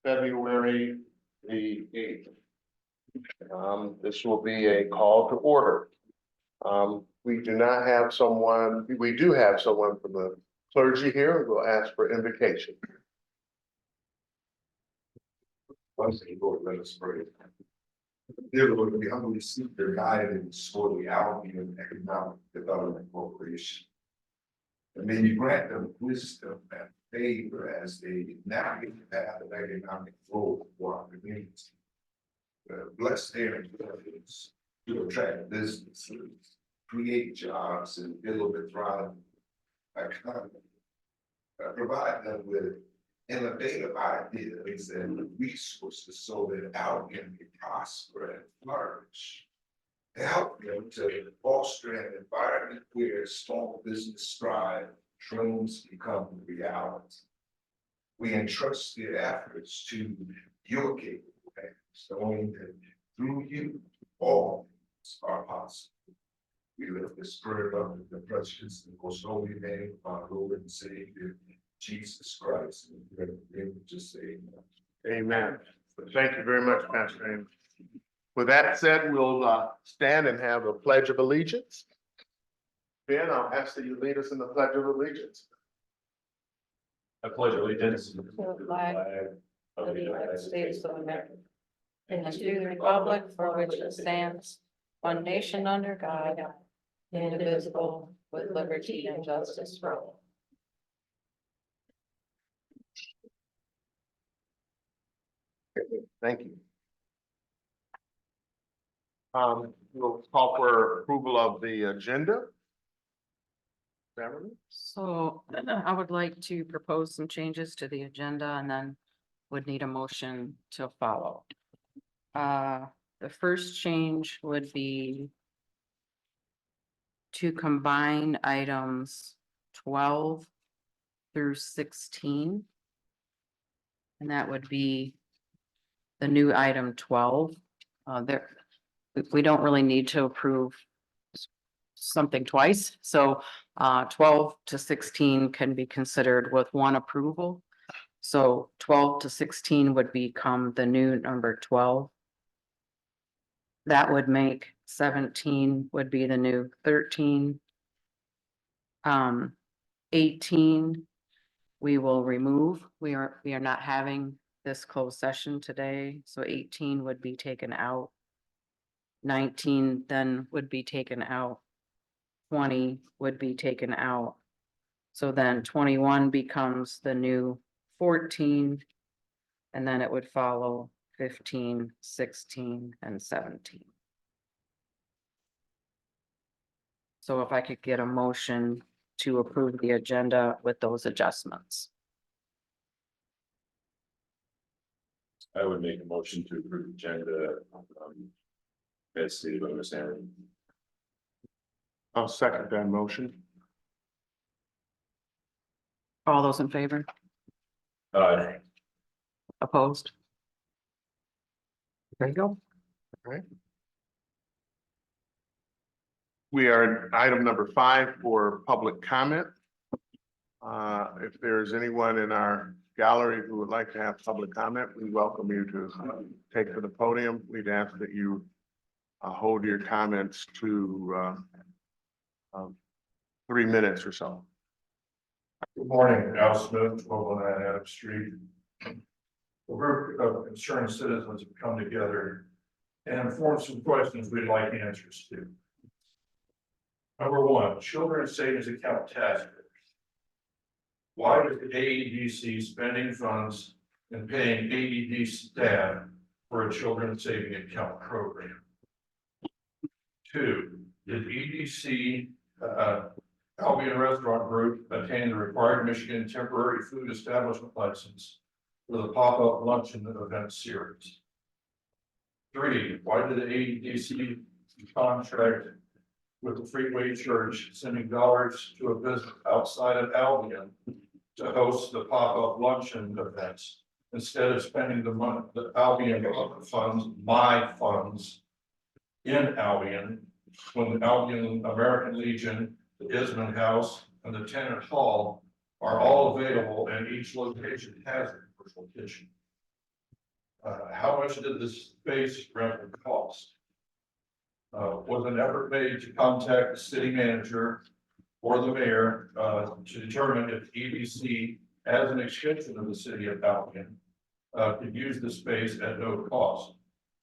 February the 8th. This will be a call to order. We do not have someone, we do have someone from the clergy here who will ask for invocation. Once they go, let us pray. Dear Lord, we humbly seek their guidance for the Albion Economic Development Corporation. And may you grant them wisdom and favor as they navigate the path of economic growth for our community. Bless their abilities to attract businesses, create jobs, and build a thriving economy. Provide them with innovative ideas and resources so that Albion can prosper and flourish. Help them to foster an environment where small business thrive, dreams become reality. We entrust their efforts to your capable hands, knowing that through you, all things are possible. We lift the spirit up in the precious and most holy name of our Lord and Savior, Jesus Christ. And we just say Amen. Thank you very much, Pastor Amos. With that said, we'll stand and have a pledge of allegiance. Ben, I'll ask that you lead us in the pledge of allegiance. I pledge allegiance to the flag of the United States of America, and to the republic for which it stands, one nation under God, indivisible, with liberty and justice for all. Thank you. We'll call for approval of the agenda. Beverly? So I would like to propose some changes to the agenda and then would need a motion to follow. The first change would be to combine items 12 through 16. And that would be the new item 12. We don't really need to approve something twice, so 12 to 16 can be considered with one approval. So 12 to 16 would become the new number 12. That would make 17 would be the new 13. 18 we will remove. We are not having this closed session today, so 18 would be taken out. 19 then would be taken out. 20 would be taken out. So then 21 becomes the new 14. And then it would follow 15, 16, and 17. So if I could get a motion to approve the agenda with those adjustments. I would make a motion to approve the agenda. As stated by Ms. Aaron. I'll second that motion. All those in favor? Opposed? There you go. We are at item number 5 for public comment. If there's anyone in our gallery who would like to have public comment, we welcome you to take to the podium. We'd ask that you hold your comments to 3 minutes or so. Good morning, Al Smith, 1209 Adams Street. A group of concerned citizens have come together and formed some questions we'd like answers to. Number one, children's savings account taxpayers. Why is the AEDC spending funds and paying AED staff for a children's saving account program? 2, did EDC Albion Restaurant Group obtain the required Michigan temporary food establishment license for the pop-up luncheon event series? 3, why did the AEDC contract with the Freeway Church sending dollars to a business outside of Albion to host the pop-up luncheon events instead of spending the money, the Albion funds, my funds, in Albion, when the Albion American Legion, the Isman House, and the Tenant Hall are all available, and each location has a commercial kitchen? How much did this space rental cost? Was an effort made to contact the city manager or the mayor, to determine if EDC, as an extension of the city of Albion, could use the space at no cost?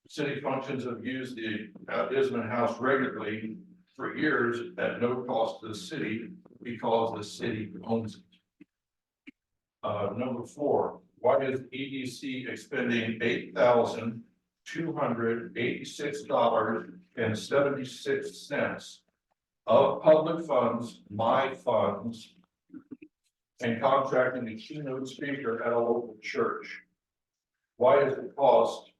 City functions have used the Isman House regularly for years at no cost to the city because the city owns it. Number 4, why is EDC expending $8,286.76 of public funds, my funds, and contracting a keynote speaker at a local church? Why is the cost,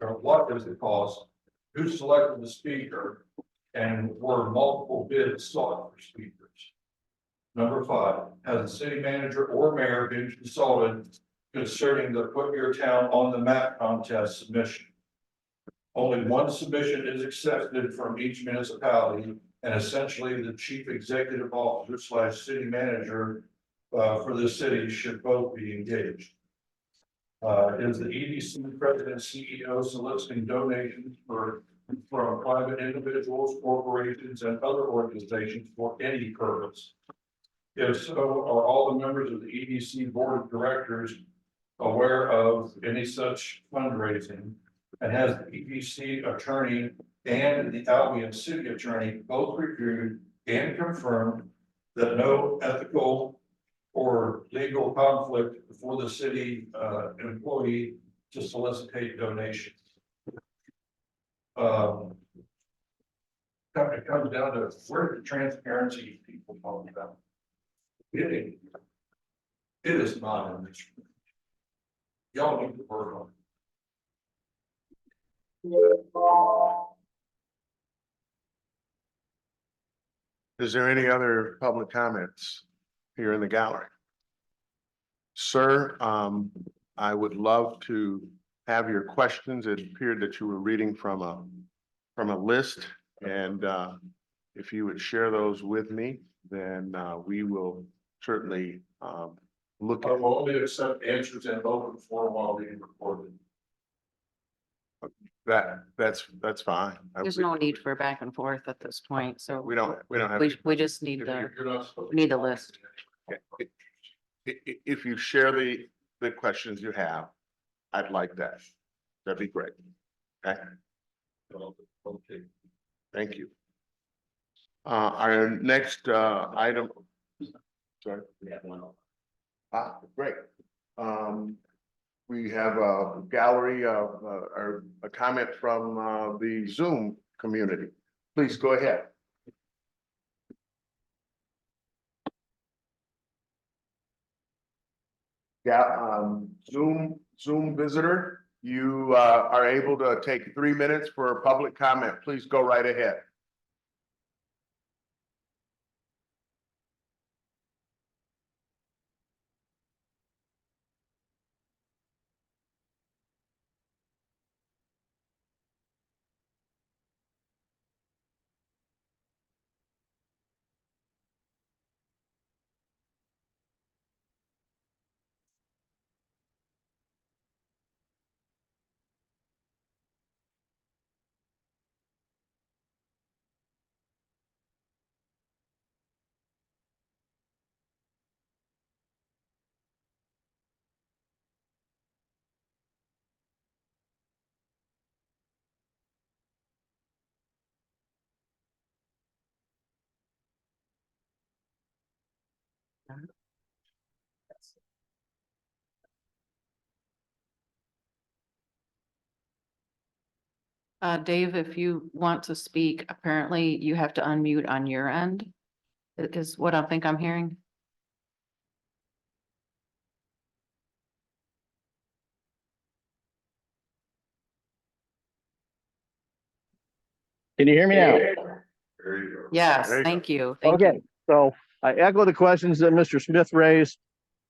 or what is the cost? Who selected the speaker? And were multiple bids sought for speakers? Number 5, has the city manager or mayor been consulted concerning the Put Your Town on the Map contest submission? Only one submission is accepted from each municipality, and essentially the chief executive officer / city manager for the city should both be engaged. Is the EDC president CEO soliciting donations from private individuals, corporations, and other organizations for any purpose? If so, are all the members of the EDC board of directors aware of any such fundraising? And has the EDC attorney and the Albion city attorney both reviewed and confirmed that no ethical or legal conflict for the city employee to solicitate donations? It comes down to where the transparency people talk about. It is not in this. Y'all need to work on it. Is there any other public comments here in the gallery? Sir, I would love to have your questions. It appeared that you were reading from a list, and if you would share those with me, then we will certainly look I at. will only accept answers in open forum while being recorded. That's fine. There's no need for back and forth at this point, so We don't have. we just need the, You're not supposed to- need a list. If you share the questions you have, I'd like that. That'd be great. Okay, Okay. thank you. Our next item. Sorry. Great. We have a gallery of or a comment from the Zoom community. Please go ahead. Yeah, Zoom visitor, you are able to take 3 minutes for a public comment. Please go right ahead. Dave, if you want to speak, apparently you have to unmute on your end, is what I think I'm hearing. Can you hear me now? There you go. Yes, There you go. thank you. Thank Okay, you. so I echo the questions that Mr. Smith raised.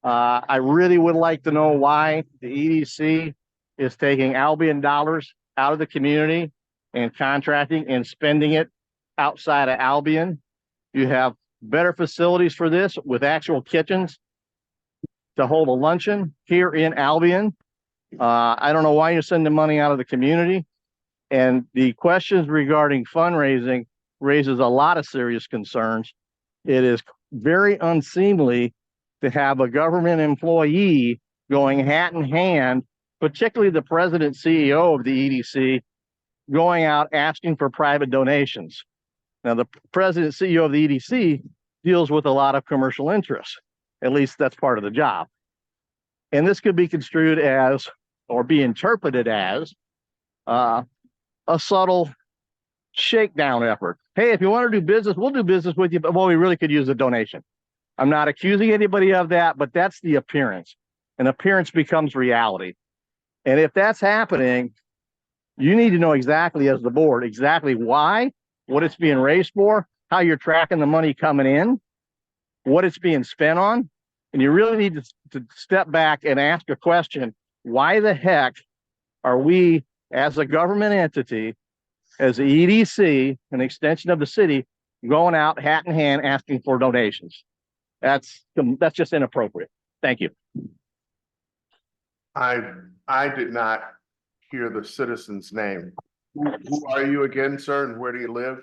I really would like to know why the EDC is taking Albion dollars out of the community and contracting and spending it outside of Albion. You have better facilities for this with actual kitchens to hold a luncheon here in Albion. I don't know why you're sending money out of the community. And the questions regarding fundraising raises a lot of serious concerns. It is very unseemly to have a government employee going hat in hand, particularly the president CEO of the EDC, going out asking for private donations. Now, the president CEO of the EDC deals with a lot of commercial interests. At least that's part of the job. And this could be construed as, or be interpreted as, a subtle shakedown effort. Hey, if you want to do business, we'll do business with you, but well, we really could use a donation. I'm not accusing anybody of that, but that's the appearance. And appearance becomes reality. And if that's happening, you need to know exactly, as the board, exactly why, what it's being raised for, how you're tracking the money coming in, what it's being spent on. And you really need to step back and ask a question: why the heck are we, as a government entity, as the EDC, an extension of the city, going out hat in hand asking for donations? That's just inappropriate. Thank you. I did not hear the citizen's name. Who are you again, sir, and where do you live?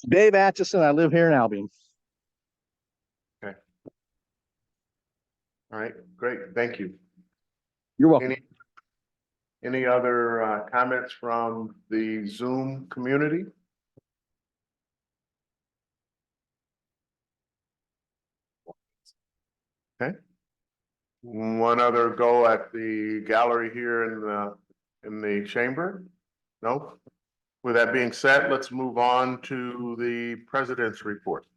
Dave Atchison, I live here in Albion. All right, great, thank you. You're welcome. Any other comments from the Zoom community? Okay. One other go at the gallery here in the chamber? No? With that being said, let's move on to the president's report.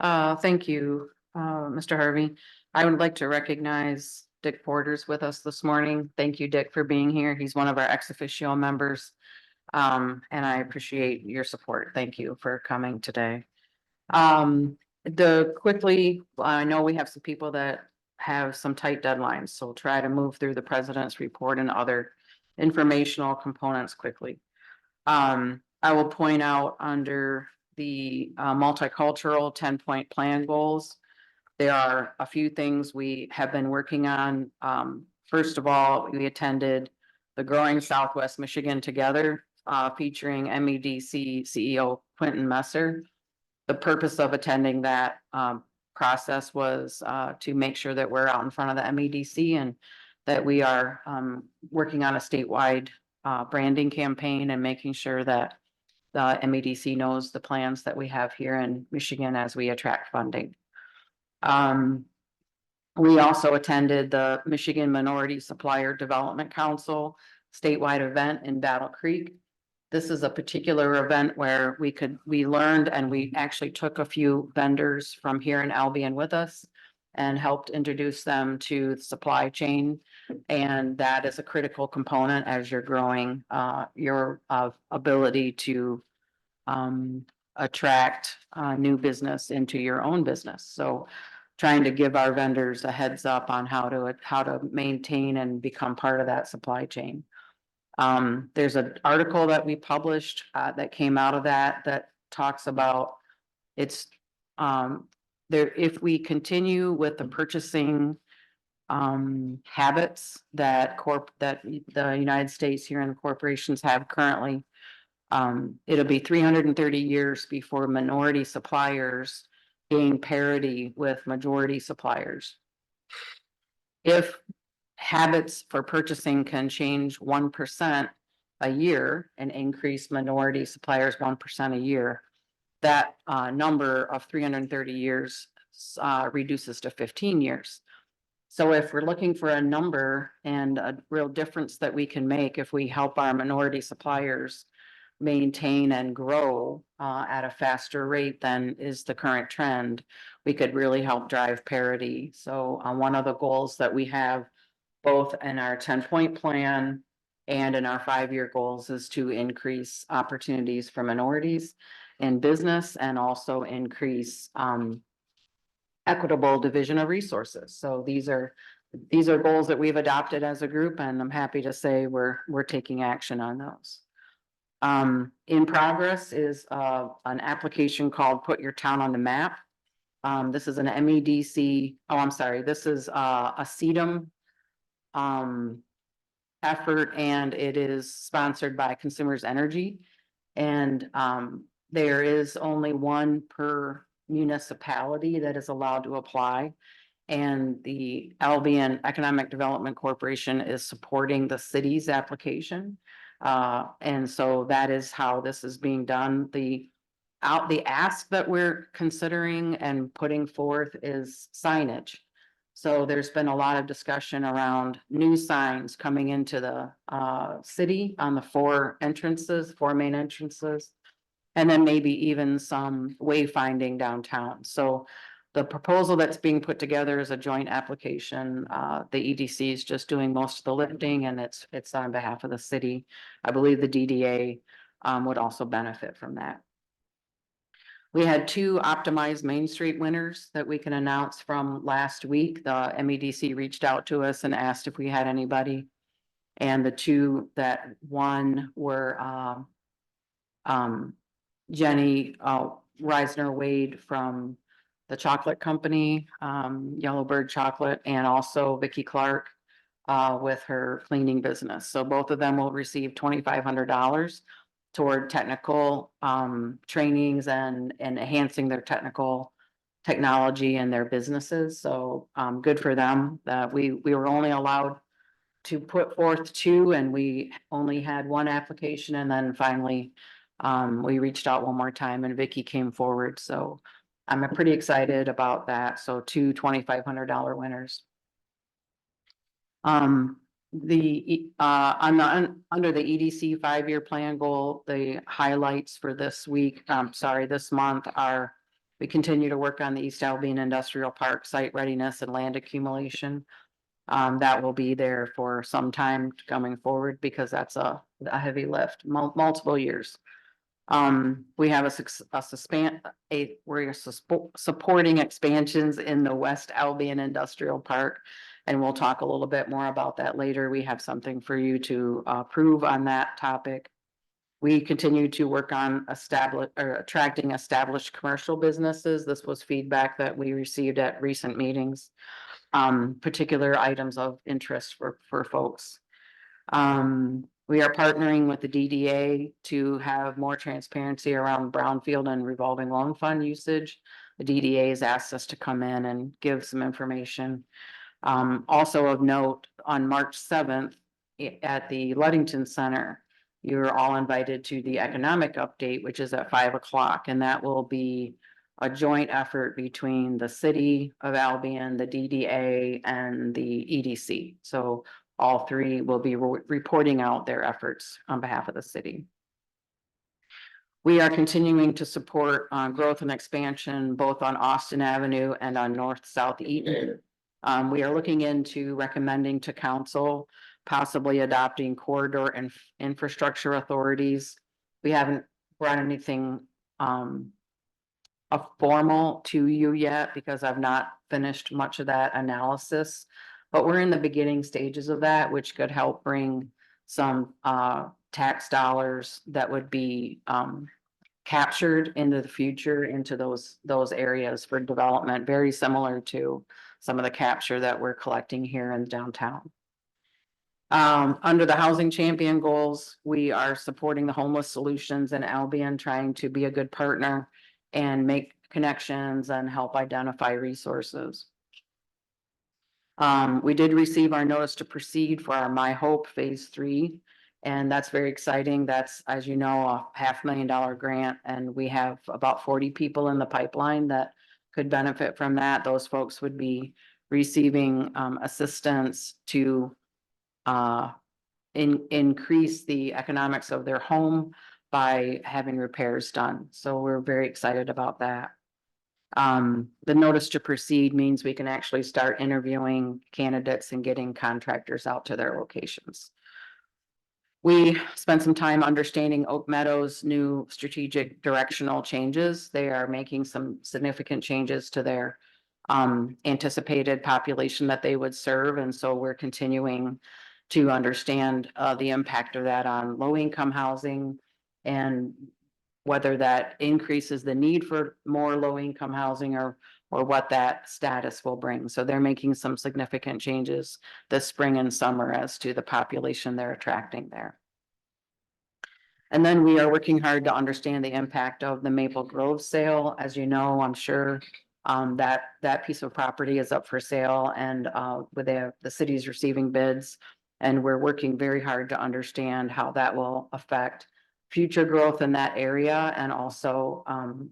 Thank you, Mr. Harvey. I would like to recognize Dick Porter's with us this morning. Thank you, Dick, for being here. He's one of our ex officio members. And I appreciate your support. Thank you for coming today. Quickly, I know we have some people that have some tight deadlines, so we'll try to move through the president's report and other informational components quickly. I will point out under the multicultural 10-point plan goals, there are a few things we have been working on. First of all, we attended the Growing Southwest Michigan Together, featuring MEDC CEO Quentin Messer. The purpose of attending that process was to make sure that we're out in front of the MEDC and that we are working on a statewide branding campaign and making sure that the MEDC knows the plans that we have here in Michigan as we attract funding. We also attended the Michigan Minority Supplier Development Council statewide event in Battle Creek. This is a particular event where we learned, and we actually took a few vendors from here in Albion with us and helped introduce them to the supply chain. And that is a critical component as you're growing your ability to attract new business into your own business. So trying to give our vendors a heads up on how to maintain and become part of that supply chain. There's an article that we published that came out of that talks about it's if we continue with the purchasing habits that the United States here in the corporations have currently, it'll be 330 years before minority suppliers gain parity with majority suppliers. If habits for purchasing can change 1% a year and increase minority suppliers 1% a year, that number of 330 years reduces to 15 years. So if we're looking for a number and a real difference that we can make if we help our minority suppliers maintain and grow at a faster rate than is the current trend, we could really help drive parity. So one of the goals that we have both in our 10-point plan and in our 5-year goals is to increase opportunities for minorities in business and also increase equitable division of resources. So these are goals that we've adopted as a group, and I'm happy to say we're taking action on those. In progress is an application called Put Your Town on the Map. This is an MEDC, this is a CEDM effort, and it is sponsored by Consumers Energy. And there is only one per municipality that is allowed to apply. And the Albion Economic Development Corporation is supporting the city's application. And so that is how this is being done. The ask that we're considering and putting forth is signage. So there's been a lot of discussion around new signs coming into the city on the four main entrances. And then maybe even some wayfinding downtown. So the proposal that's being put together is a joint application. The EDC is just doing most of the lifting, and it's on behalf of the city. I believe the DDA would also benefit from that. We had two optimized Main Street winners that we can announce from last week. The MEDC reached out to us and asked if we had anybody. And the two that won were Jenny Reisner Wade from the chocolate company, Yellowbird Chocolate, and also Vicky Clark with her cleaning business. So both of them will receive $2,500 toward technical trainings and enhancing their technical technology and their businesses. So good for them. We were only allowed to put forth two, and we only had one application, and then finally we reached out one more time and Vicky came forward. So I'm pretty excited about that. So two $2,500 winners. Under the EDC 5-year plan goal, the highlights for this month are we continue to work on the East Albion Industrial Park site readiness and land accumulation. That will be there for some time coming forward because that's a heavy lift, multiple years. We have we're supporting expansions in the West Albion Industrial Park. And we'll talk a little bit more about that later. We have something for you to approve on that topic. We continue to work on attracting established commercial businesses. This was feedback that we received at recent meetings. Particular items of interest for folks. We are partnering with the DDA to have more transparency around brownfield and revolving loan fund usage. The DDA has asked us to come in and give some information. Also of note, on March 7th at the Ludington Center, you're all invited to the economic update, which is at 5 o'clock, and that will be a joint effort between the city of Albion, the DDA, and the EDC. So all three will be reporting out their efforts on behalf of the city. We are continuing to support growth and expansion both on Austin Avenue and on North-South Eaton. We are looking into recommending to council possibly adopting corridor and infrastructure authorities. We haven't brought anything formal to you yet because I've not finished much of that analysis, but we're in the beginning stages of that, which could help bring some tax dollars that would be captured into the future into those areas for development, very similar to some of the capture that we're collecting here in downtown. Under the Housing Champion goals, we are supporting the homeless solutions in Albion, trying to be a good partner and make connections and help identify resources. We did receive our notice to proceed for our My Hope Phase 3, and that's very exciting. That's, as you know, a $500,000 grant, and we have about 40 people in the pipeline that could benefit from that. Those folks would be receiving assistance to increase the economics of their home by having repairs done. So we're very excited about that. The notice to proceed means we can actually start interviewing candidates and getting contractors out to their locations. We spent some time understanding Oak Meadows' new strategic directional changes. They are making some significant changes to their anticipated population that they would serve. And so we're continuing to understand the impact of that on low-income housing and whether that increases the need for more low-income housing or what that status will bring. So they're making some significant changes this spring and summer as to the population they're attracting there. And then we are working hard to understand the impact of the Maple Grove sale. As you know, I'm sure that piece of property is up for sale and with the city's receiving bids. And we're working very hard to understand how that will affect future growth in that area and also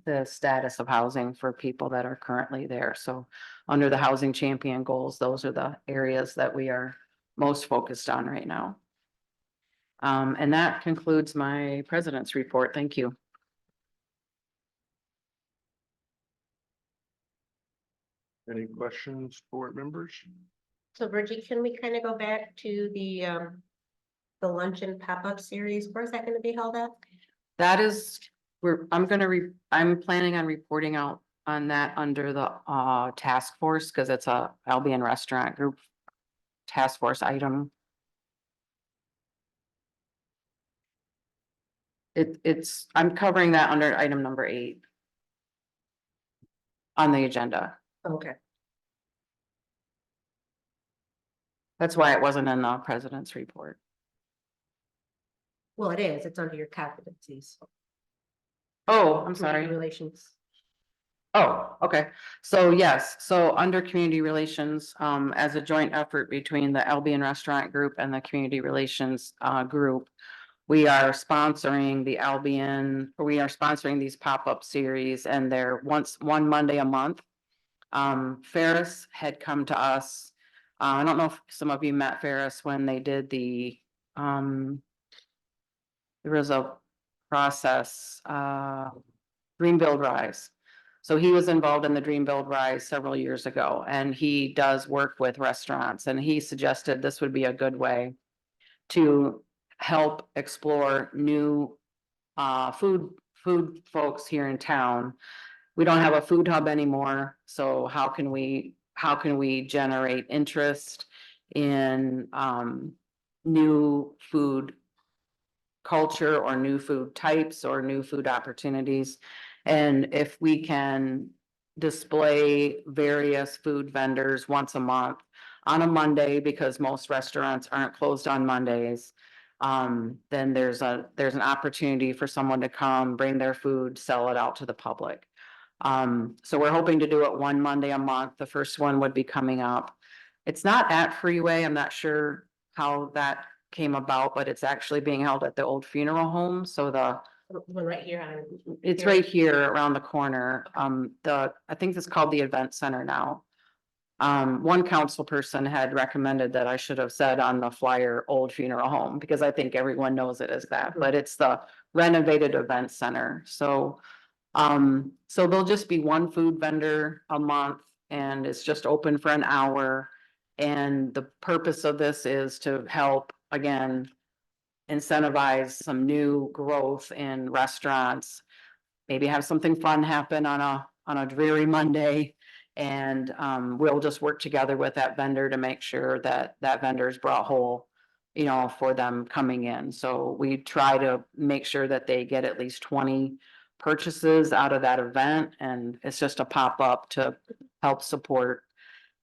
the status of housing for people that are currently there. So under the Housing Champion goals, those are the areas that we are most focused on right now. And that concludes my president's report. Thank you. Any questions, board members? So Virgie, can we kind of go back to the luncheon pop-up series? Where's that gonna be held at? That is, I'm planning on reporting out on that under the task force, because it's a Albion Restaurant Group task force item. I'm covering that under item number 8 on the agenda. Okay. That's why it wasn't in the president's report. Well, it is. It's under your competencies. Oh, I'm Community sorry. Relations. Oh, okay. So yes, so under community relations, as a joint effort between the Albion Restaurant Group and the Community Relations Group, we are sponsoring the Albion, or we are sponsoring these pop-up series, and they're one Monday a month. Ferris had come to us. I don't know if some of you met Ferris when they did the, there was a process, Dream Build Rise. So he was involved in the Dream Build Rise several years ago, and he does work with restaurants, and he suggested this would be a good way to help explore new food folks here in town. We don't have a food hub anymore, so how can we generate interest in new food culture or new food types or new food opportunities? And if we can display various food vendors once a month on a Monday, because most restaurants aren't closed on Mondays, then there's an opportunity for someone to come, bring their food, sell it out to the public. So we're hoping to do it one Monday a month. The first one would be coming up. It's not at Freeway. I'm not sure how that came about, but it's actually being held at the old funeral home. So One right here on. it's here. right here around the corner. I think it's called the Event Center now. One council person had recommended that I should have said on the flyer, old funeral home, because I think everyone knows it as that, but it's the renovated event center. So there'll just be one food vendor a month, and it's just open for an hour. And the purpose of this is to help, again, incentivize some new growth in restaurants. Maybe have something fun happen on a dreary Monday. And we'll just work together with that vendor to make sure that that vendor is brought whole, for them coming in. So we try to make sure that they get at least 20 purchases out of that event, and it's just a pop-up to help support,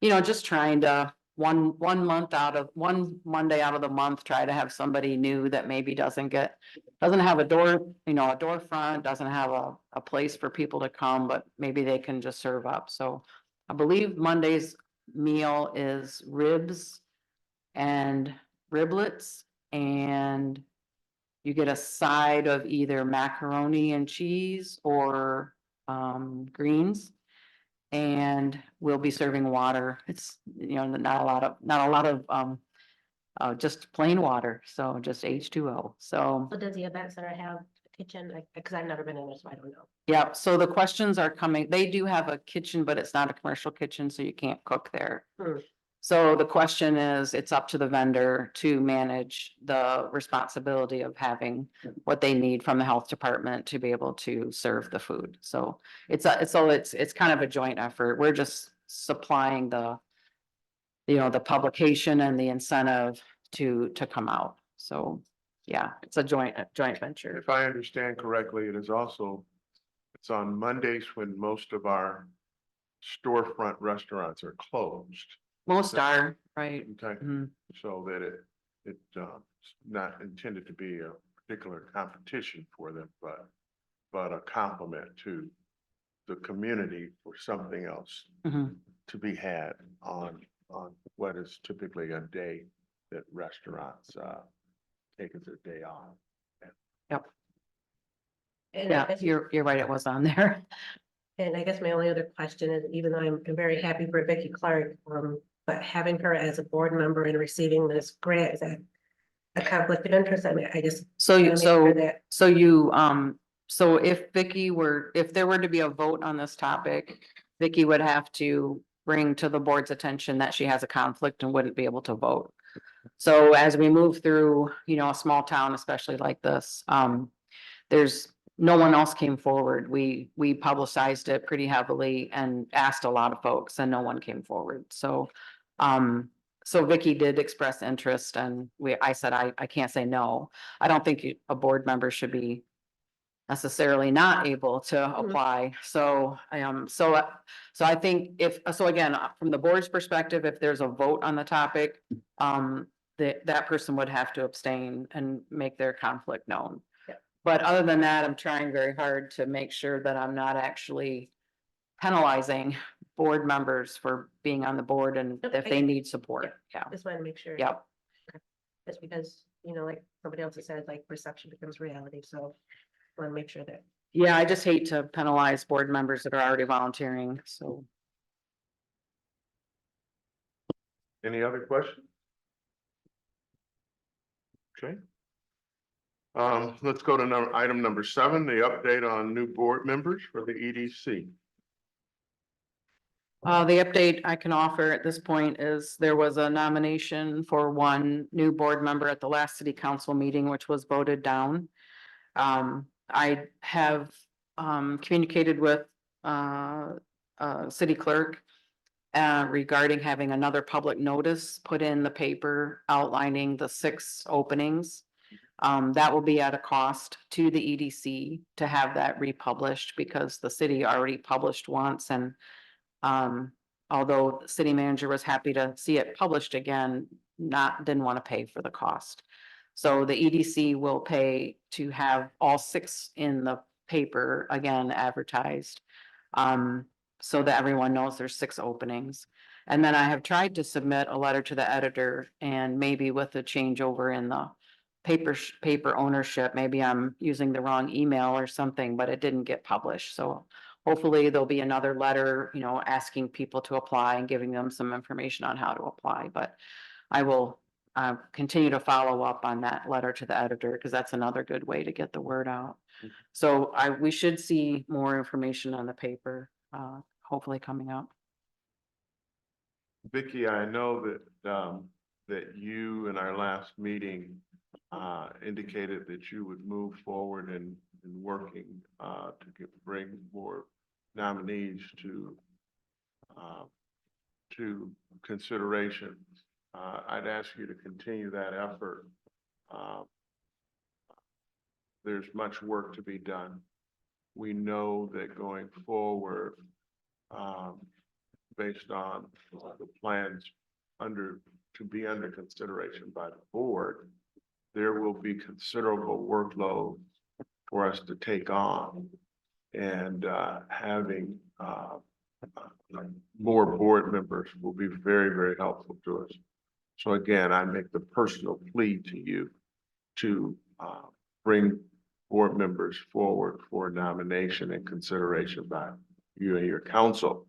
just trying to one Monday out of the month, try to have somebody new that maybe doesn't have a storefront, doesn't have a place for people to come, but maybe they can just serve up. So I believe Monday's meal is ribs and riblets, and you get a side of either macaroni and cheese or greens. And we'll be serving water. It's, not a lot of just plain water. So just H2O. So, So does the event center have a kitchen? Because I've never been in there, so I don't know. yeah, so the questions are coming. They do have a kitchen, but it's not a commercial kitchen, so you can't cook there. Hmm. So the question is, it's up to the vendor to manage the responsibility of having what they need from the health department to be able to serve the food. So it's kind of a joint effort. We're just supplying the publication and the incentive to come out. So Yeah, it's a joint venture. If I understand correctly, it is also, it's on Mondays when most of our storefront restaurants are closed. Most are, right? Okay, Mhm. so that it's not intended to be a particular competition for them, but a complement to the community for something else Mhm. to be had on what is typically a day that restaurants take as a day off. And I Yeah, guess- you're right, it was on there. And I guess my only other question is, even though I'm very happy for Vicky Clark, but having her as a board member and receiving this grant, is that a conflict of interest? I mean, I just. So wanna you, make sure that- so if if there were to be a vote on this topic, Vicky would have to bring to the board's attention that she has a conflict and wouldn't be able to vote. So as we move through, a small town, especially like this, there's, no one else came forward. We publicized it pretty heavily and asked a lot of folks and no one came forward. So Vicky did express interest and I said, I can't say no. I don't think a board member should be necessarily not able to apply. So, so I think so again, from the board's perspective, if there's a vote on the topic, that person would have to abstain and make their conflict known. But other than that, I'm trying very hard to make sure that I'm not actually penalizing board members for being on the board and Yep, if they need support. Yeah, Just wanted to make sure. yep. Just because, like somebody else has said, like perception becomes reality, so want to make sure that. Yeah, I just hate to penalize board members that are already volunteering, so. Any other questions? Okay. Let's go to item number 7, the update on new board members for the EDC. The update I can offer at this point is there was a nomination for one new board member at the last city council meeting, which was voted down. I have, communicated with, city clerk regarding having another public notice put in the paper outlining the 6 openings. That will be at a cost to the EDC to have that republished because the city already published once and although the city manager was happy to see it published again, didn't want to pay for the cost. So the EDC will pay to have all 6 in the paper again advertised. So that everyone knows there's 6 openings. And then I have tried to submit a letter to the editor and maybe with a changeover in the paper ownership, maybe I'm using the wrong email or something, but it didn't get published. So hopefully there'll be another letter, asking people to apply and giving them some information on how to apply, but I will continue to follow up on that letter to the editor because that's another good way to get the word out. So we should see more information on the paper, hopefully coming up. Vicky, I know that you in our last meeting indicated that you would move forward in working bring more nominees to consideration. I'd ask you to continue that effort. There's much work to be done. We know that going forward, based on the plans to be under consideration by the board, there will be considerable workload for us to take on. And having more board members will be very, very helpful to us. So again, I make the personal plea to you to bring board members forward for nomination and consideration by you and your council.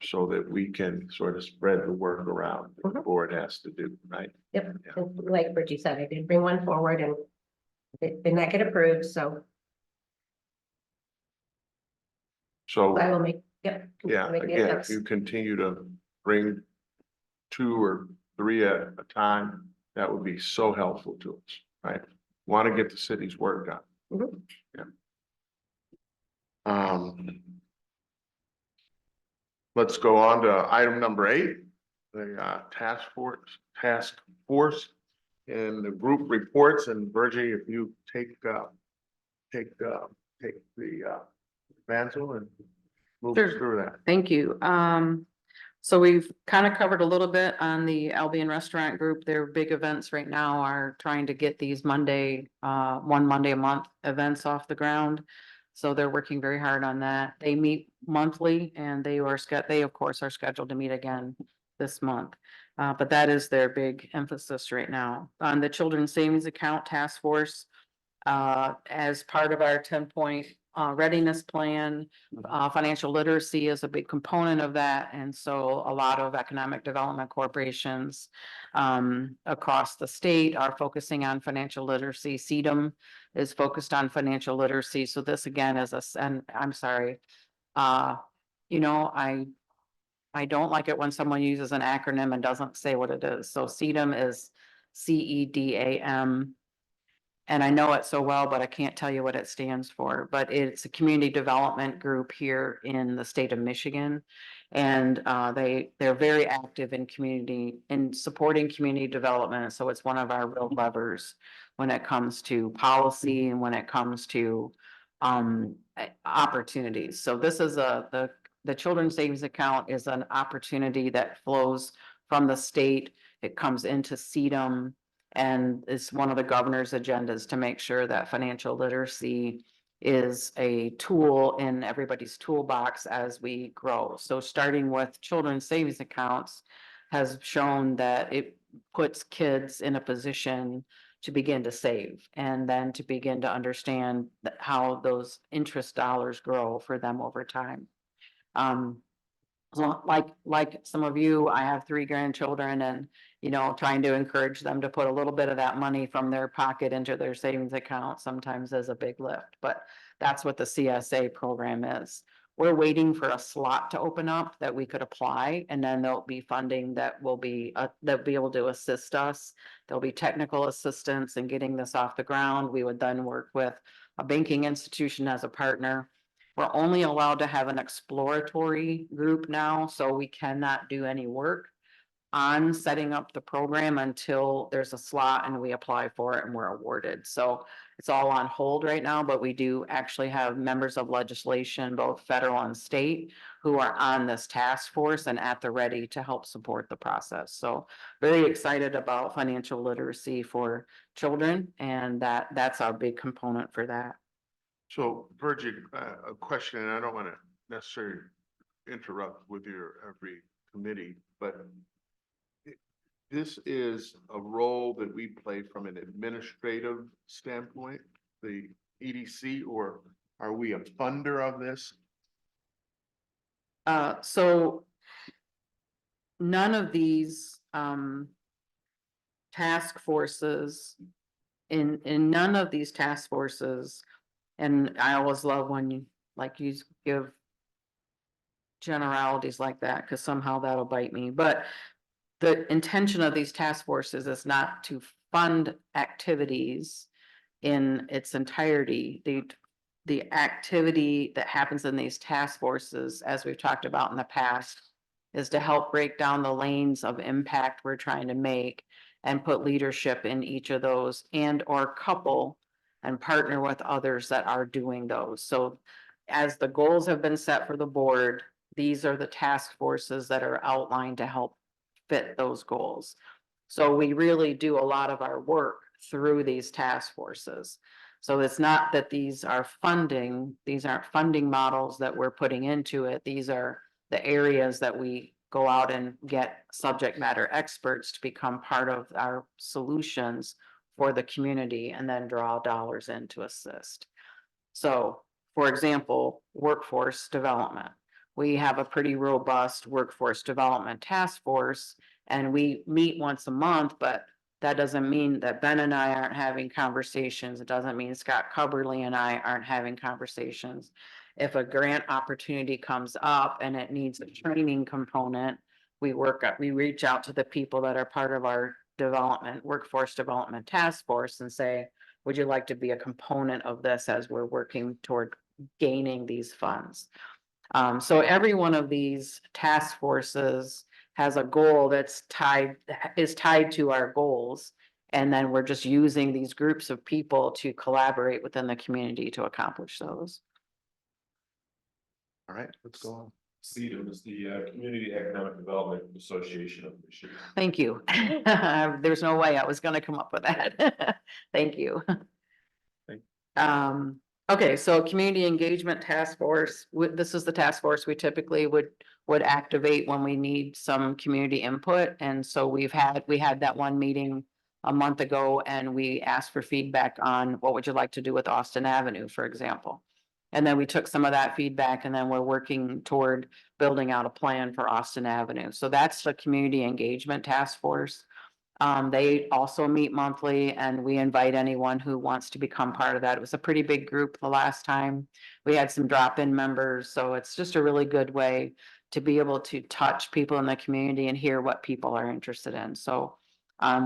So that we can sort of spread the work around that the board has to do, right? Yep, Yeah. and like Bridgie said, I did bring one forward and it did not get approved, so So, I will make, yep. yeah, make the again, attempts. if you continue to bring 2 or 3 at a time, that would be so helpful to us, right? Want to get the city's work done. Mhm. Yeah. Let's go on to item number 8, the task force in the group reports, and Virgie, if you take the mantle and move us Sure. through that. Thank you. So we've kind of covered a little bit on the Albion Restaurant Group. Their big events right now are trying to get these one Monday a month events off the ground. So they're working very hard on that. They meet monthly and they of course are scheduled to meet again this month. But that is their big emphasis right now. On the Children's Savings Account Task Force, as part of our 10-point readiness plan. Financial literacy is a big component of that, and so a lot of economic development corporations across the state are focusing on financial literacy. CDM is focused on financial literacy, so this again is and I'm sorry, you know, I don't like it when someone uses an acronym and doesn't say what it is. So CDM is CEDAM. And I know it so well, but I can't tell you what it stands for, but it's a community development group here in the state of Michigan. And they're very active in supporting community development. So it's one of our real levers when it comes to policy and when it comes to opportunities. So this is the Children's Savings Account is an opportunity that flows from the state. It comes into CDM. And it's one of the governor's agendas to make sure that financial literacy is a tool in everybody's toolbox as we grow. So starting with children's savings accounts has shown that it puts kids in a position to begin to save and then to begin to understand how those interest dollars grow for them over time. So like some of you, I have 3 grandchildren and, you know, trying to encourage them to put a little bit of that money from their pocket into their savings account sometimes is a big lift, but that's what the CSA program is. We're waiting for a slot to open up that we could apply, and then there'll be funding that will be, that'll be able to assist us. There'll be technical assistance in getting this off the ground. We would then work with a banking institution as a partner. We're only allowed to have an exploratory group now, so we cannot do any work on setting up the program until there's a slot and we apply for it and we're awarded. So it's all on hold right now, but we do actually have members of legislation, both federal and state, who are on this task force and at the ready to help support the process. So very excited about financial literacy for children, and that's our big component for that. So Virgie, a question, and I don't want to necessarily interrupt with your every committee, but this is a role that we play from an administrative standpoint, the EDC, or are we a funder of this? So none of these task forces, in none of these task forces, and I always love when you give generalities like that, because somehow that'll bite me, but the intention of these task forces is not to fund activities in its entirety. The activity that happens in these task forces, as we've talked about in the past, is to help break down the lanes of impact we're trying to make and put leadership in each of those, and or couple and partner with others that are doing those. So as the goals have been set for the board, these are the task forces that are outlined to help fit those goals. So we really do a lot of our work through these task forces. So it's not that these aren't funding models that we're putting into it. These are the areas that we go out and get subject matter experts to become part of our solutions for the community and then draw dollars in to assist. So, for example, workforce development. We have a pretty robust workforce development task force, and we meet once a month, but that doesn't mean that Ben and I aren't having conversations. It doesn't mean Scott Cubberly and I aren't having conversations. If a grant opportunity comes up and it needs a training component, we reach out to the people that are part of our workforce development task force and say, would you like to be a component of this as we're working toward gaining these funds? So every one of these task forces has a goal is tied to our goals. And then we're just using these groups of people to collaborate within the community to accomplish those. All right, let's go on. Steve, it was the Community Economic Development Association of Michigan. Thank you. There's no way I was gonna come up with that. Thank you. Thank- Okay, so Community Engagement Task Force, this is the task force we typically would activate when we need some community input. And so we had that one meeting a month ago, and we asked for feedback on what would you like to do with Austin Avenue, for example. And then we took some of that feedback, and then we're working toward building out a plan for Austin Avenue. So that's the Community Engagement Task Force. They also meet monthly, and we invite anyone who wants to become part of that. It was a pretty big group the last time. We had some drop-in members, so it's just a really good way to be able to touch people in the community and hear what people are interested in. So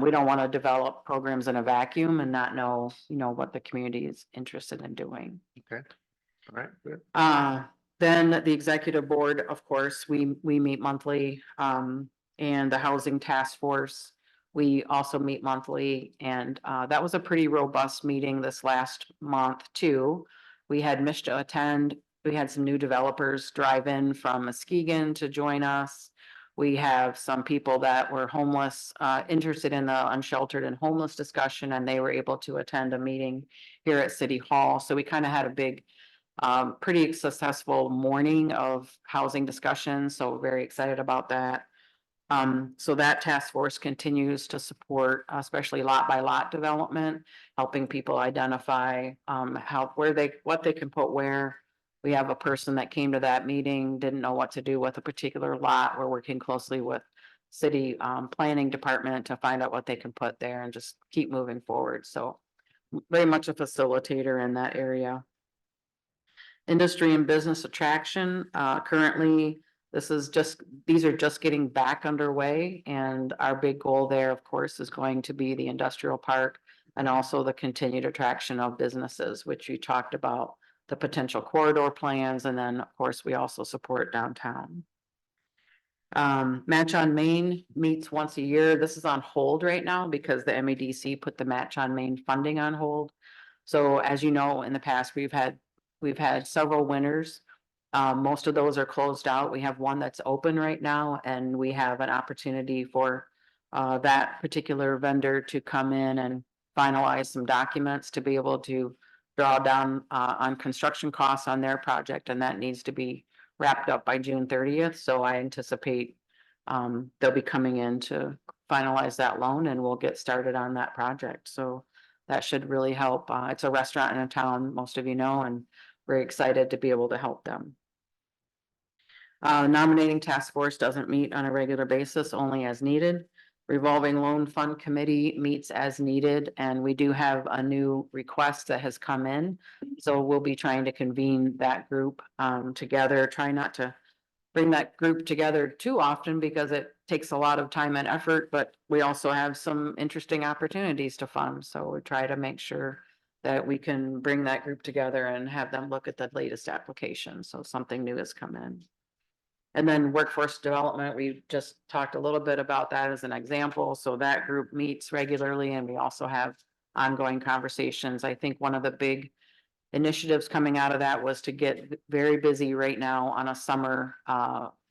we don't want to develop programs in a vacuum and not know, what the community is interested in doing. Okay, all right, good. Then the executive board, of course, we meet monthly, and the housing task force. We also meet monthly, and that was a pretty robust meeting this last month too. We had Mishta attend. We had some new developers drive in from Muskegon to join us. We have some people that were homeless, interested in the unsheltered and homeless discussion, and they were able to attend a meeting here at City Hall. So we kind of had a big, pretty successful morning of housing discussion. So very excited about that. So that task force continues to support, especially lot by lot development, helping people identify what they can put where. We have a person that came to that meeting, didn't know what to do with a particular lot. We're working closely with city planning department to find out what they can put there and just keep moving forward. So very much a facilitator in that area. Industry and business attraction, currently these are just getting back underway, and our big goal there, of course, is going to be the industrial park and also the continued attraction of businesses, which we talked about, the potential corridor plans, and then, of course, we also support downtown. Match on Main meets once a year. This is on hold right now because the MEDC put the Match on Main funding on hold. So as you know, in the past, we've had several winners. Most of those are closed out. We have one that's open right now, and we have an opportunity for that particular vendor to come in and finalize some documents to be able to draw down on construction costs on their project, and that needs to be wrapped up by June 30th. So I anticipate they'll be coming in to finalize that loan, and we'll get started on that project. So that should really help. It's a restaurant in a town, most of you know, and we're excited to be able to help them. Nominating task force doesn't meet on a regular basis, only as needed. Revolving loan fund committee meets as needed, and we do have a new request that has come in. So we'll be trying to convene that group together, try not to bring that group together too often because it takes a lot of time and effort, but we also have some interesting opportunities to fund. So we try to make sure that we can bring that group together and have them look at the latest application. So something new has come in. And then workforce development, we just talked a little bit about that as an example. So that group meets regularly, and we also have ongoing conversations. I think one of the big initiatives coming out of that was to get very busy right now on a summer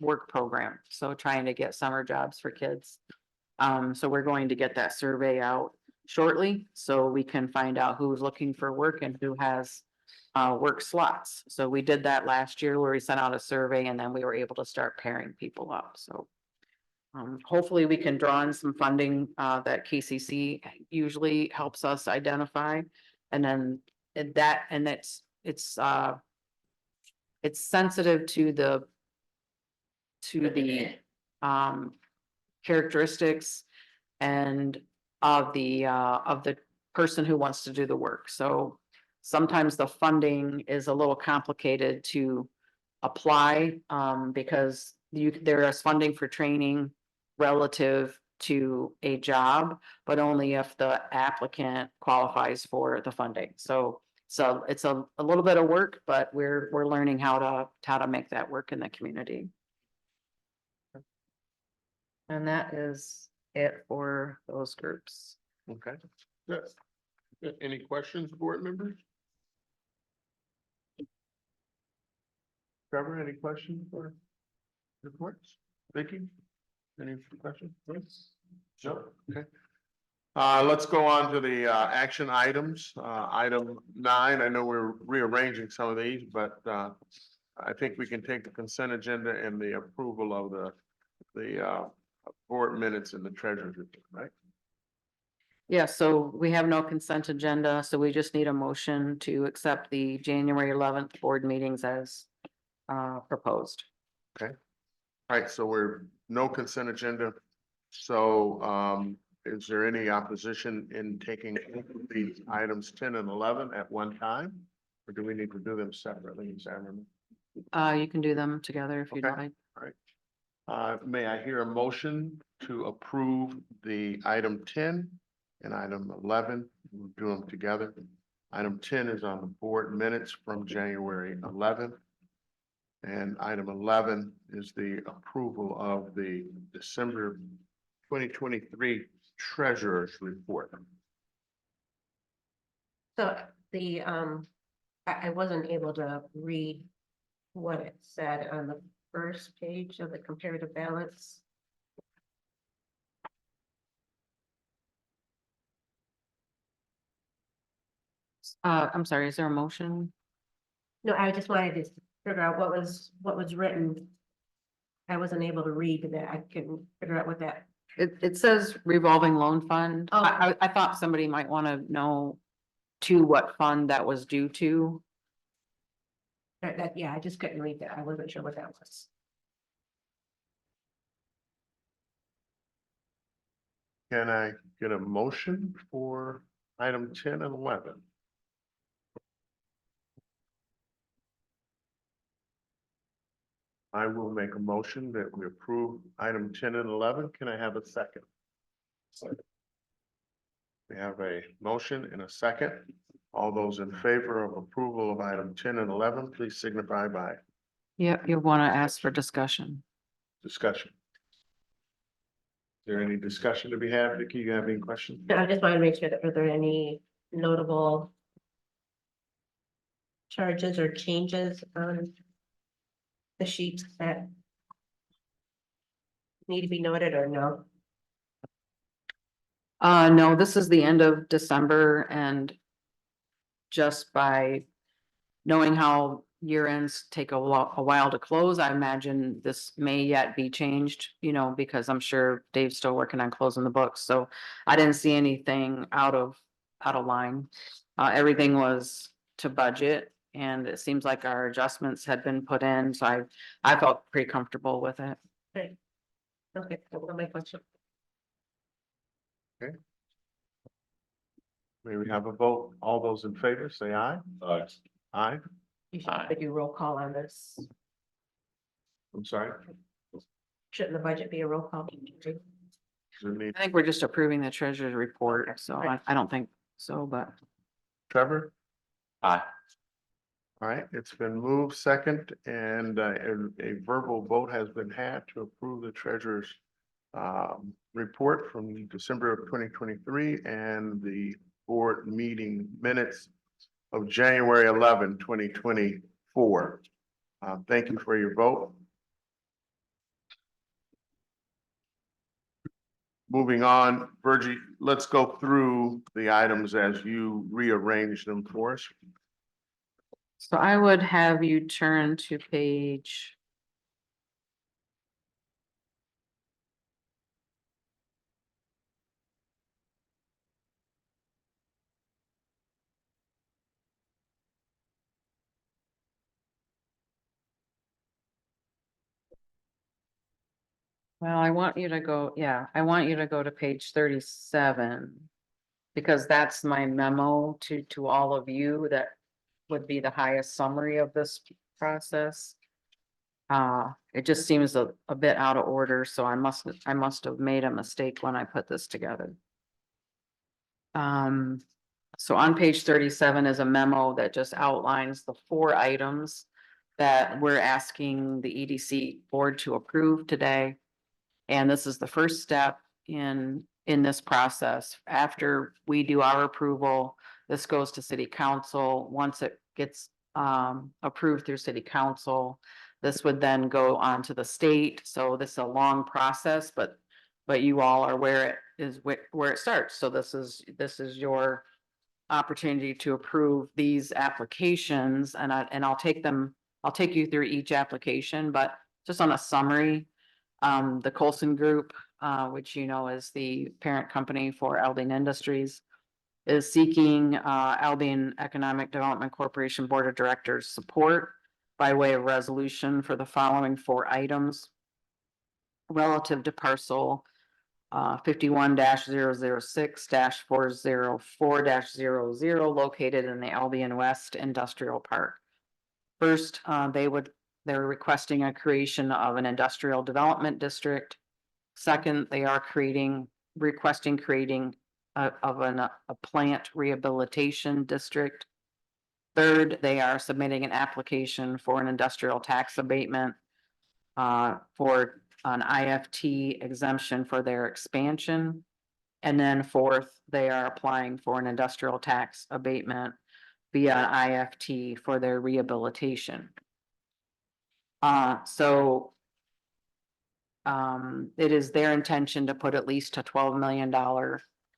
work program. So trying to get summer jobs for kids. So we're going to get that survey out shortly so we can find out who's looking for work and who has work slots. So we did that last year where we sent out a survey, and then we were able to start pairing people up. So hopefully we can draw in some funding that KCC usually helps us identify. And then it's sensitive to the characteristics and of the person who wants to do the work. So sometimes the funding is a little complicated to apply because there is funding for training relative to a job, but only if the applicant qualifies for the funding. So it's a little bit of work, but we're learning how to make that work in the community. And that is it for those groups. Okay, good. Good. Any questions, board members? Trevor, any questions or reports? Vicky? Any questions? Sure. Okay. Let's go on to the action items. Item 9, I know we're rearranging some of these, but I think we can take the consent agenda and the approval of the board minutes and the treasurer's report, right? Yeah, so we have no consent agenda, so we just need a motion to accept the January 11th board meetings as proposed. All right, so we're no consent agenda. So is there any opposition in taking these items 10 and 11 at one time? Or do we need to do them separately, Sam? You can do them together if you'd Okay. like. May I hear a motion to approve the item 10 and item 11? We'll do them together. Item 10 is on the board minutes from January 11th. And item 11 is the approval of the December 2023 treasurer's report. So the, I wasn't able to read what it said on the first page of the comparative balance. I'm sorry, is there a motion? No, I just wanted to figure out what was written. I wasn't able to read that. I couldn't figure out what that, It says revolving loan fund. Oh. I thought somebody might want to know to what fund that was due to. yeah, I just couldn't read that. I wasn't sure what that was. Can I get a motion for item 10 and 11? I will make a motion that we approve item 10 and 11. Can I have a second? We have a motion and a second. All those in favor of approval of item 10 and 11, please signify by Yep, you'll want to ask for discussion. discussion. Is there any discussion to be had? Vicky, you have any questions? I just wanted to make sure that were there any notable charges or changes on the sheets that need to be noted or no? No, this is the end of December and just by knowing how year ends take a while to close, I imagine this may yet be changed, because I'm sure Dave's still working on closing the books, so I didn't see anything out of line. Everything was to budget and it seems like our adjustments had been put in, so I felt pretty comfortable with it. Okay, that was my question. May we have a vote? All those in favor, say aye. Aye. You should have to do roll call on this. I'm sorry. Shouldn't the budget be a roll call? Does it need I think we're just approving the treasurer's report, so I don't think so, but. Trevor? Aye. All right, it's been moved second and a verbal vote has been had to approve the treasurer's report from December of 2023 and the board meeting minutes of January 11, 2024. Thank you for your vote. Moving on, Virgie, let's go through the items as you rearrange them for us. So I would have you turn to page. Well, I want you to go to page 37. Because that's my memo to all of you that would be the highest summary of this process. It just seems a bit out of order, so I must have made a mistake when I put this together. So on page 37 is a memo that just outlines the 4 items that we're asking the EDC board to approve today. And this is the first step in in this process. After we do our approval, this goes to city council. Once it gets approved through city council, this would then go on to the state. So this is a long process, but you all are where it is, where it starts. So this is your opportunity to approve these applications, and I'll take you through each application, but just on a summary. The Colson Group, which you know is the parent company for Albion Industries, is seeking Albion Economic Development Corporation Board of Directors support by way of resolution for the following 4 items relative to parcel 51-006-404-00 located in the Albion West Industrial Park. First, they're requesting a creation of an industrial development district. Second, they are requesting creating a plant rehabilitation district. Third, they are submitting an application for an industrial tax abatement for an IFT exemption for their expansion. And then fourth, they are applying for an industrial tax abatement via an IFT for their rehabilitation. It is their intention to put at least a $12 million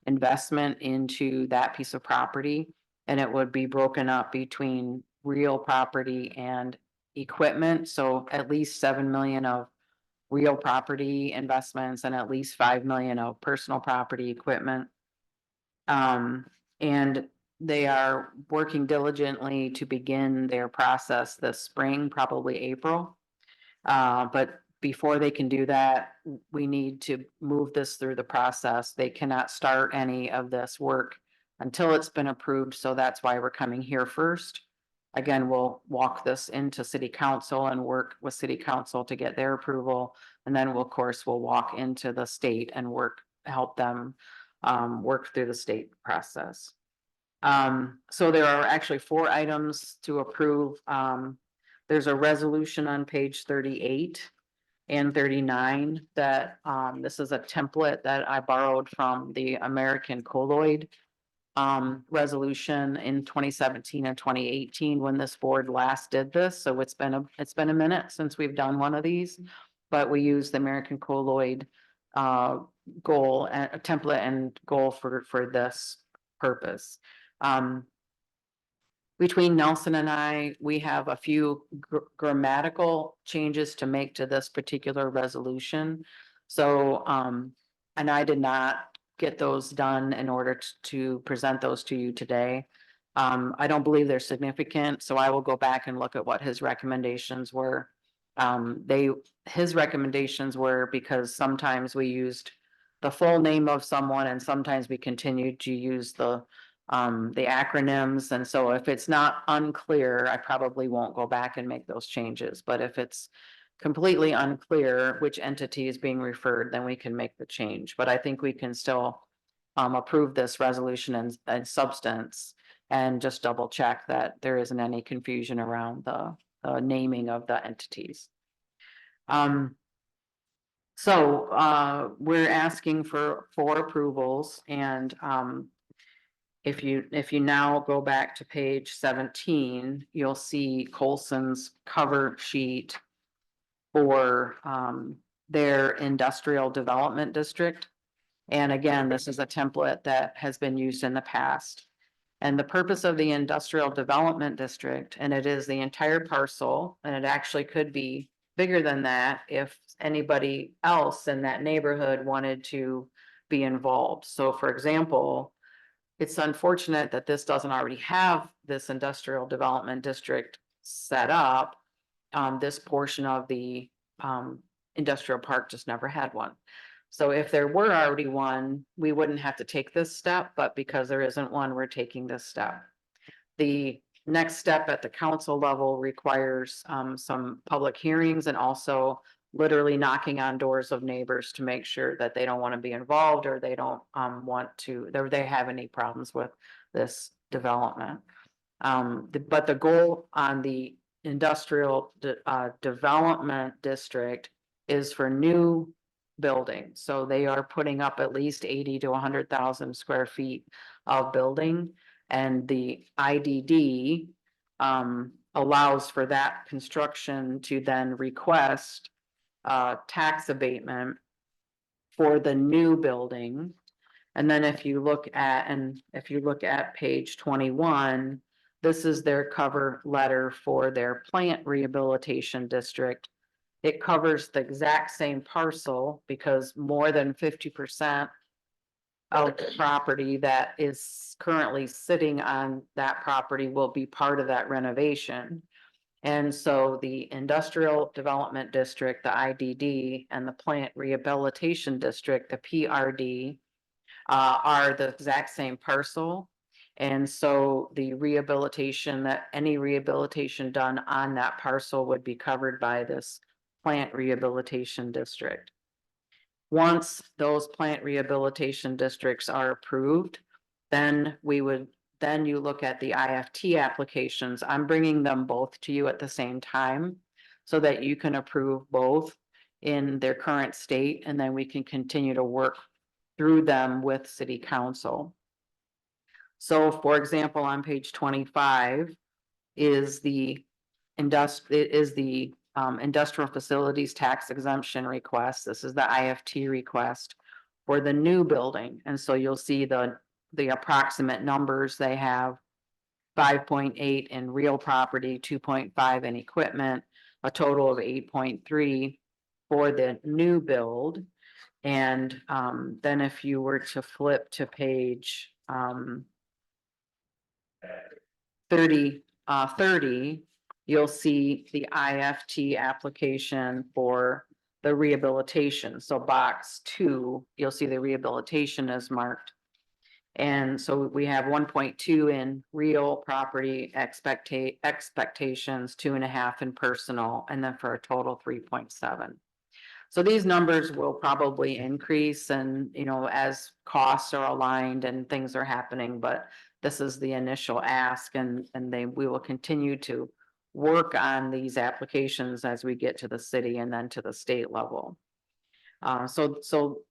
investment into that piece of property. And it would be broken up between real property and equipment. So at least 7 million of real property investments and at least 5 million of personal property equipment. And they are working diligently to begin their process this spring, probably April. But before they can do that, we need to move this through the process. They cannot start any of this work until it's been approved. So that's why we're coming here first. Again, we'll walk this into city council and work with city council to get their approval. And then we'll, of course, we'll walk into the state and help them work through the state process. So there are actually 4 items to approve. There's a resolution on page 38 and 39 that this is a template that I borrowed from the American Colloid resolution in 2017 and 2018 when this board last did this. So it's been a minute since we've done one of these, but we use the American Colloid goal and a template and goal for this purpose. Between Nelson and I, we have a few grammatical changes to make to this particular resolution. So, and I did not get those done in order to present those to you today. I don't believe they're significant, so I will go back and look at what his recommendations were. His recommendations were because sometimes we used the full name of someone and sometimes we continued to use the acronyms. And so if it's not unclear, I probably won't go back and make those changes. But if it's completely unclear which entity is being referred, then we can make the change. But I think we can still approve this resolution and substance and just double check that there isn't any confusion around the naming of the entities. So we're asking for 4 approvals, and if you now go back to page 17, you'll see Colson's cover sheet for their industrial development district. And again, this is a template that has been used in the past. And the purpose of the industrial development district, and it is the entire parcel, and it actually could be bigger than that if anybody else in that neighborhood wanted to be involved. So for example, it's unfortunate that this doesn't already have this industrial development district set up. This portion of the industrial park just never had one. So if there were already one, we wouldn't have to take this step, but because there isn't one, we're taking this step. The next step at the council level requires some public hearings and also literally knocking on doors of neighbors to make sure that they don't want to be involved or they don't want to, they have any problems with this development. But the goal on the industrial development district is for new building. So they are putting up at least 80 to 100,000 square feet of building. And the IDD allows for that construction to then request tax abatement for the new building. And then if you look at page 21, this is their cover letter for their plant rehabilitation district. It covers the exact same parcel because more than 50% of the property that is currently sitting on that property will be part of that renovation. And so the Industrial Development District, the IDD, and the Plant Rehabilitation District, the PRD, are the exact same parcel. And so the any rehabilitation done on that parcel would be covered by this Plant Rehabilitation District. Once those plant rehabilitation districts are approved, then you look at the IFT applications. I'm bringing them both to you at the same time so that you can approve both in their current state, and then we can continue to work through them with city council. So for example, on page 25 is the industrial facilities tax exemption request. This is the IFT request for the new building. And so you'll see the approximate numbers they have: 5.8 in real property, 2.5 in equipment, a total of 8.3 for the new build. And then if you were to flip to page 30, you'll see the IFT application for the rehabilitation. So box 2, you'll see the rehabilitation is marked. And so we have 1.2 in real property expectations, 2.5 in personal, and then for a total 3.7. So these numbers will probably increase and, as costs are aligned and things are happening, but this is the initial ask, and we will continue to work on these applications as we get to the city and then to the state level. So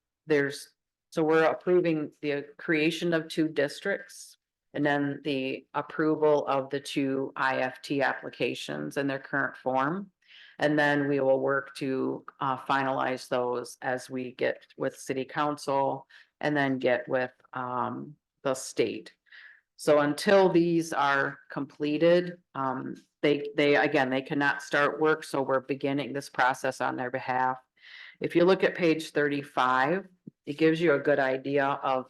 we're approving the creation of 2 districts and then the approval of the 2 IFT applications in their current form. And then we will work to finalize those as we get with city council and then get with the state. So until these are completed, they cannot start work. So we're beginning this process on their behalf. If you look at page 35, it gives you a good idea of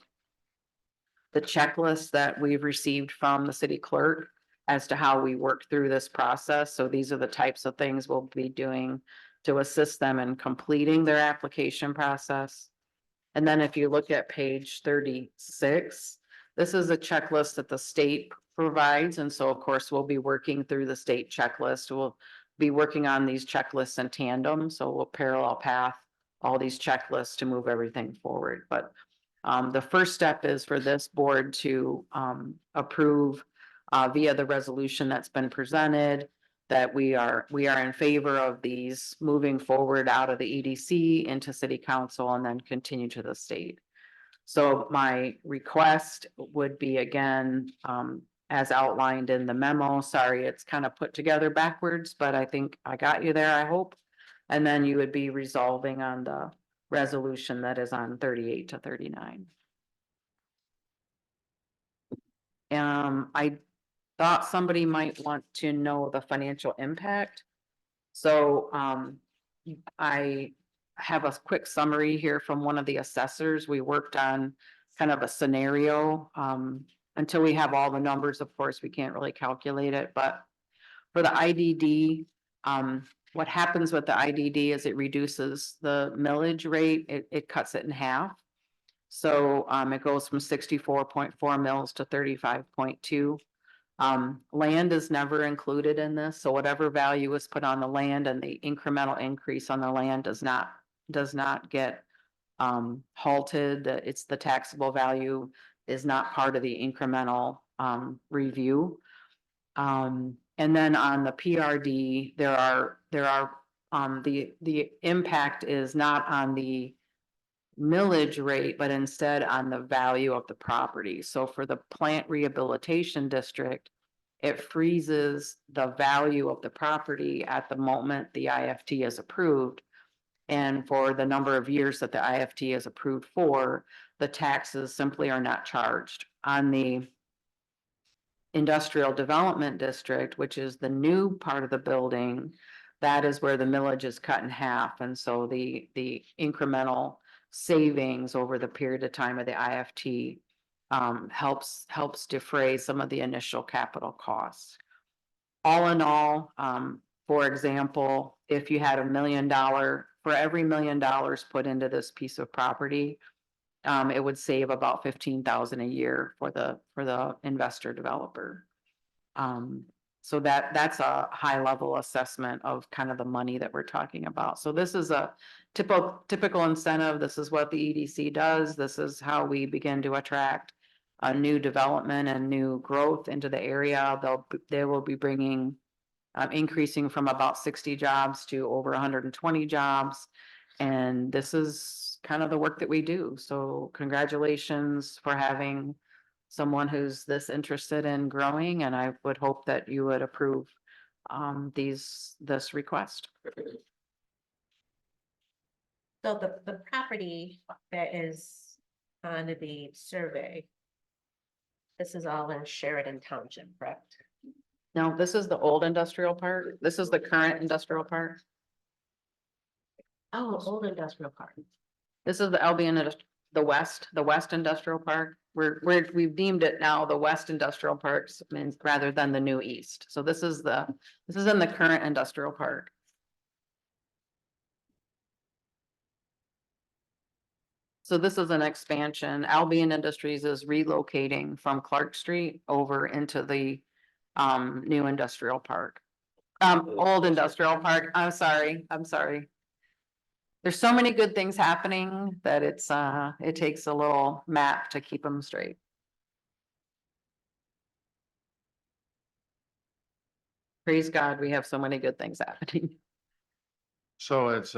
the checklist that we've received from the city clerk as to how we work through this process. So these are the types of things we'll be doing to assist them in completing their application process. And then if you look at page 36, this is a checklist that the state provides. And so of course, we'll be working through the state checklist. We'll be working on these checklists in tandem. So we'll parallel path all these checklists to move everything forward. But the first step is for this board to approve via the resolution that's been presented that we are in favor of these moving forward out of the EDC into city council and then continue to the state. So my request would be, again, as outlined in the memo. Sorry, it's kind of put together backwards, but I think I got you there, I hope. And then you would be resolving on the resolution that is on 38 to 39. I thought somebody might want to know the financial impact. So I have a quick summary here from one of the assessors. We worked on kind of a scenario. Until we have all the numbers, of course, we can't really calculate it. But for the IDD, what happens with the IDD is it reduces the millage rate. It cuts it in half. So it goes from 64.4 mils to 35.2. Land is never included in this. So whatever value is put on the land and the incremental increase on the land does not get halted. It's the taxable value is not part of the incremental review. And then on the PRD, the impact is not on the millage rate, but instead on the value of the property. So for the plant rehabilitation district, it freezes the value of the property at the moment the IFT is approved. And for the number of years that the IFT is approved for, the taxes simply are not charged. On the industrial development district, which is the new part of the building, that is where the millage is cut in half. And so the incremental savings over the period of time of the IFT helps defray some of the initial capital costs. All in all, for example, if you had for every $1 million put into this piece of property, it would save about 15,000 a year for the investor developer. So that's a high level assessment of kind of the money that we're talking about. So this is a typical incentive. This is what the EDC does. This is how we begin to attract a new development and new growth into the area. They will be bringing, increasing from about 60 jobs to over 120 jobs. And this is kind of the work that we do. So congratulations for having someone who's this interested in growing, and I would hope that you would approve this request. So the property that is on the survey, this is all in Sheridan Township, correct? No, this is the old industrial park. This is the current industrial park. Oh, old industrial park. This is the Albion, the west industrial park. We've deemed it now the west industrial parks rather than the new east. So this is in the current industrial park. So this is an expansion. Albion Industries is relocating from Clark Street over into the new industrial park. Old industrial park. I'm sorry. There's so many good things happening that it takes a little map to keep them straight. Praise God, we have so many good things happening. So as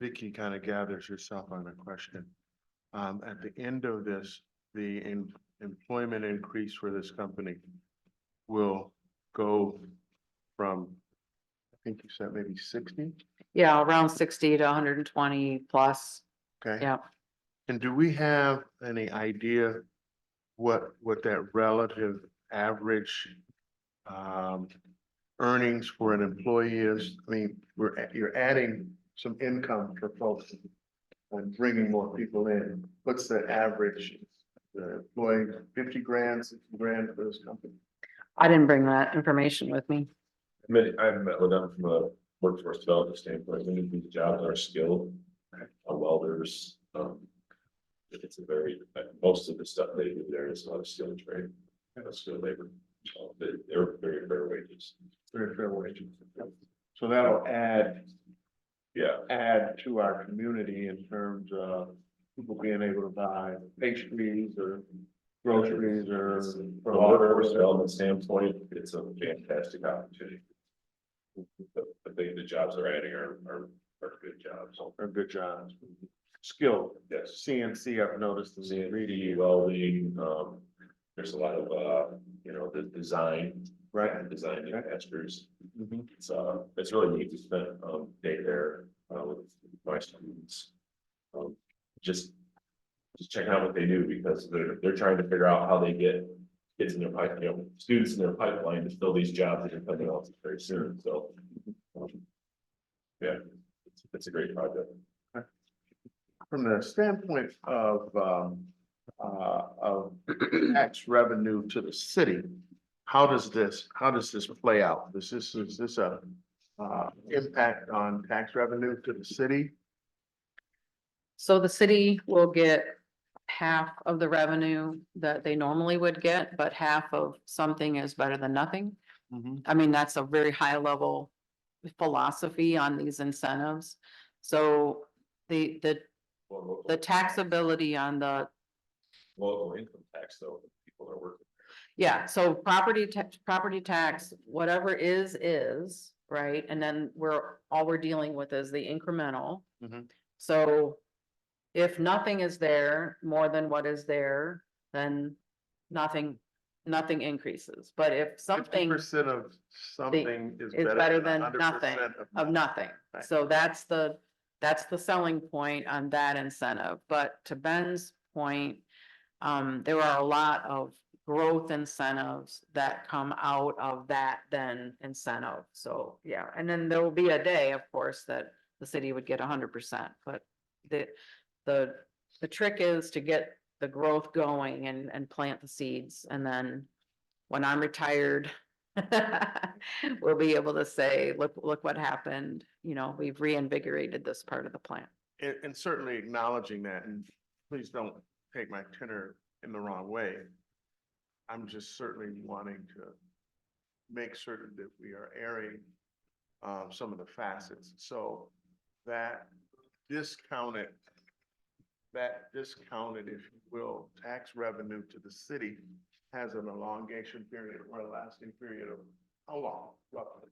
Vicky kind of gathers herself on a question, at the end of this, the employment increase for this company will go from, I think you said maybe 60? Yeah, around 60 to 120 plus. Okay. Yeah. And do we have any idea what that relative average earnings for an employee is? I mean, you're adding some income for folks and bringing more people in. What's the average? The employee, 50 grand, 60 grand for this company? I didn't bring that information with me. I've met with them from a workforce development standpoint. Many of these jobs are skilled, welders. It's a very, most of the stuff they do there is not a skilled trade, skilled labor. So they're very fair wages. Very fair wages. So that'll add to our community in terms of people being able to buy pastries or groceries or. From a workforce development standpoint, it's a fantastic opportunity. The jobs they're adding are good jobs. Are good jobs. Skill, Yes. CNC, I've noticed. is 3D welding, there's a lot of, the design. Right. And design attachers. Mhm. It's really neat to spend, day there, with my students. Just checking out what they do because they're trying to figure out how they get kids in their students in their pipeline to fill these jobs that are coming out very soon, so. Yeah, it's a great project. From the standpoint of tax revenue to the city, how does this play out? Is this a impact on tax revenue to the city? So the city will get half of the revenue that they normally would get, but half of something is better than nothing. I mean, that's a very high level philosophy on these incentives. So the taxability on the, Local income tax, though, people are working. yeah, so property tax, whatever is, right? And then all we're dealing with is the incremental. Mhm. So If nothing is there, more than what is there, then nothing increases. But if something 50% of something is is better than 100% nothing, of nothing. Right. So that's the selling point on that incentive. But to Ben's point, there are a lot of growth incentives that come out of that then incentive. So, yeah, and then there will be a day, of course, that the city would get 100%, but the trick is to get the growth going and plant the seeds, and then when I'm retired, we'll be able to say, look what happened, we've reinvigorated this part of the plant. And certainly acknowledging that, and please don't take my tenor in the wrong way. I'm just certainly wanting to make certain that we are airing some of the facets, so that discounted, if you will, tax revenue to the city has an elongation period or a lasting period of how long, roughly?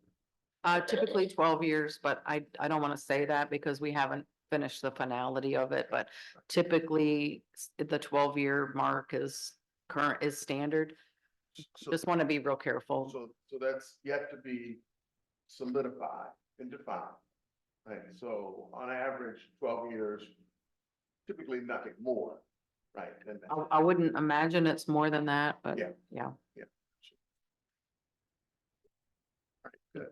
Typically 12 years, but I don't want to say that because we haven't finished the finality of it, but typically the 12-year mark is standard. So, Just want to be real careful. so that's yet to be solidified and defined. Right, so on average, 12 years, typically nothing more, right? than that. I wouldn't imagine it's more than that, but Yeah. yeah. Good.